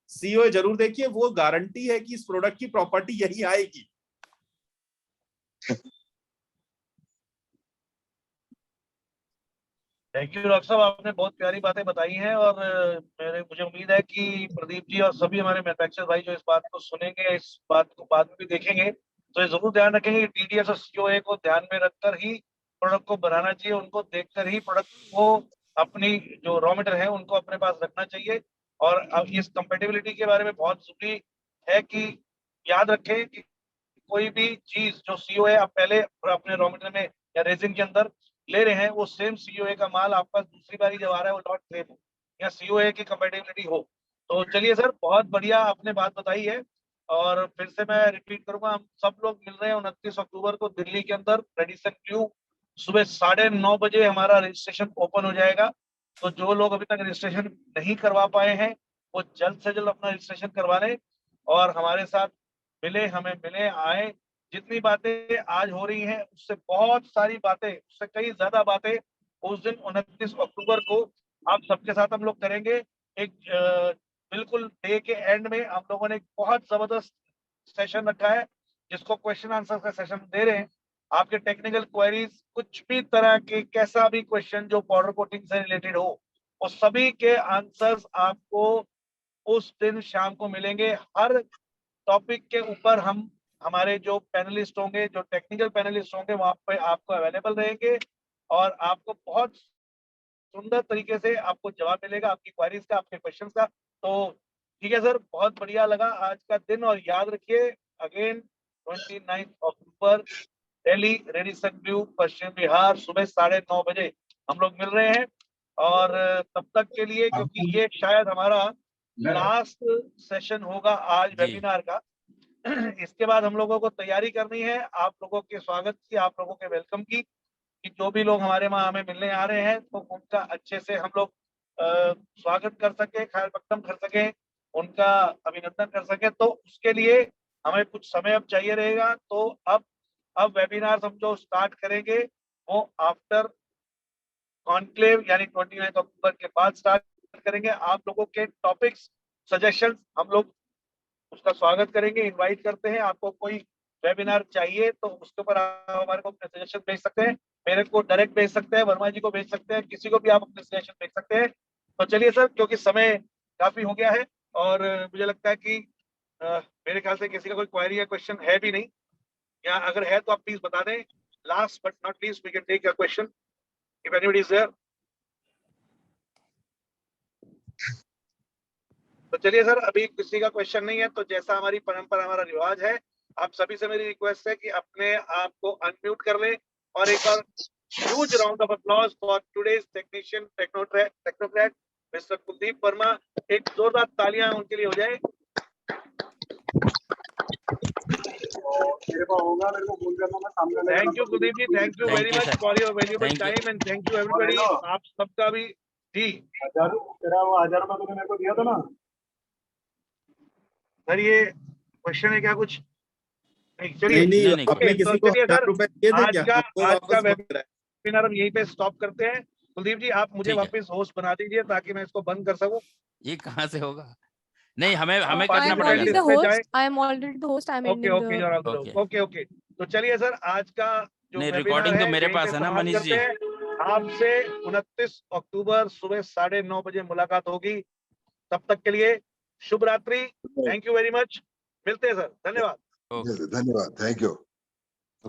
सीओए जरूर देखिए, वो गारंटी है कि इस प्रोडक्ट की प्रॉपर्टी यही आएगी। थैंक यू डॉक्टर साहब, आपने बहुत प्यारी बातें बताई हैं, और मुझे उम्मीद है कि प्रदीप जी और सभी हमारे मैन्युफैक्चरर भाई जो इस बात को सुनेंगे, इस बात को बाद में भी देखेंगे, तो ये जरूर ध्यान रखेंगे कि टीडीएस और सीओए को ध्यान में रखकर ही प्रोडक्ट को बनाना चाहिए, उनको देखकर ही प्रोडक्ट को अपनी जो रॉ मटेरियल है उनको अपने पास रखना चाहिए। और अब इस कंपेटिबिलिटी के बारे में बहुत जरूरी है कि याद रखें कि कोई भी चीज जो सीओए आप पहले अपने रॉ मटेरियल में या रेजिन के अंदर ले रहे हैं, वो सेम सीओए का माल आपका दूसरी बारी जब आ रहा है वो नॉट सेम हो या सीओए की कंपेटिबिलिटी हो। तो चलिए सर, बहुत बढ़िया आपने बात बताई है, और फिर से मैं रिपीट करूंगा, हम सब लोग मिल रहे हैं 29 अक्टूबर को दिल्ली के अंदर रेडिसन ब्लू, सुबह 9:30 बजे हमारा रजिस्ट्रेशन ओपन हो जाएगा। तो जो लोग अभी तक रजिस्ट्रेशन नहीं करवा पाए हैं वो जल्द से जल्द अपना रजिस्ट्रेशन करवा लें और हमारे साथ मिले, हमें मिले, आए। जितनी बातें आज हो रही हैं उससे बहुत सारी बातें, उससे कई ज्यादा बातें उस दिन 29 अक्टूबर को आप सबके साथ हम लोग करेंगे। एक बिल्कुल डे के एंड में हम लोगों ने एक बहुत जबरदस्त सेशन रखा है, जिसको क्वेश्चन आंसर का सेशन दे रहे हैं। आपके टेक्निकल क्वेरीज, कुछ भी तरह के कैसा भी क्वेश्चन जो पाउडर कोटिंग से रिलेटेड हो, वो सभी के आंसर्स आपको उस दिन शाम को मिलेंगे। हर टॉपिक के ऊपर हम हमारे जो पैनलिस्ट होंगे, जो टेक्निकल पैनलिस्ट होंगे, वहां पे आपको अवेलेबल रहेंगे और आपको बहुत सुंदर तरीके से आपको जवाब मिलेगा आपकी क्वेरीज का, आपके क्वेश्चंस का। तो ठीक है सर, बहुत बढ़िया लगा आज का दिन, और याद रखिए अगेन 29 अक्टूबर दिल्ली रेडिसन ब्लू पश्चिम बिहार सुबह 9:30 बजे हम लोग मिल रहे हैं। और तब तक के लिए, क्योंकि ये शायद हमारा लास्ट सेशन होगा आज वेबिनार का, इसके बाद हम लोगों को तैयारी करनी है आप लोगों के स्वागत की, आप लोगों के वेलकम की, कि जो भी लोग हमारे वहां हमें मिलने आ रहे हैं तो उनका अच्छे से हम लोग स्वागत कर सके, खैर मकदम कर सके, उनका अभिनंदन कर सके। तो उसके लिए हमें कुछ समय अब चाहिए रहेगा। तो अब वेबिनार हम जो स्टार्ट करेंगे वो आफ्टर कॉन्क्लेव यानी 29 अक्टूबर के बाद स्टार्ट करेंगे। आप लोगों के टॉपिक्स, सजेशंस हम लोग उसका स्वागत करेंगे, इनवाइट करते हैं। आपको कोई वेबिनार चाहिए तो उसके ऊपर आप हमारे को अपने सजेशन भेज सकते हैं, मेरे को डायरेक्ट भेज सकते हैं, वर्मा जी को भेज सकते हैं, किसी को भी आप अपने सजेशन भेज सकते हैं। तो चलिए सर, क्योंकि समय काफी हो गया है और मुझे लगता है कि मेरे ख्याल से किसी का कोई क्वेरी या क्वेश्चन है भी नहीं, या अगर है तो आप प्लीज बता दें। Last but not least we can take a question if anybody is there. तो चलिए सर, अभी किसी का क्वेश्चन नहीं है तो जैसा हमारी परंपरा, हमारा रिवाज है, आप सभी से मेरी रिक्वेस्ट है कि अपने आप को अनम्यूट कर लें और एक बार huge round of applause for today's technician technocrat mister Kuldeep Verma. एक जोरदार तालियां उनके लिए हो जाए। Thank you Kuldeep ji, thank you very much for your valuable time and thank you everybody. आप सबका भी जी। 1000 रुपया तूने मेरे को दिया था ना सर, ये क्वेश्चन है क्या कुछ? नहीं, नहीं, आपने किसी को 1000 रुपए दिए थे क्या? आज का वेबिनार हम यहीं पे स्टॉप करते हैं। कुलदीप जी, आप मुझे वापस होस्ट बना दीजिए ताकि मैं इसको बंद कर सकूं। ये कहाँ से होगा? नहीं, हमें करना I am पड़ेगा। already the host. I am ending the. Okay. तो चलिए सर, आज का जो नहीं, webinar recording तो है, मेरे यहीं पास पे है ना, समाप्त मनीष जी। करते हैं। आपसे 29 अक्टूबर सुबह 9:30 बजे मुलाकात होगी। तब तक के लिए शुभ रात्रि। Thank you very much. मिलते हैं सर, धन्यवाद। ओके। धन्यवाद, थैंक यू।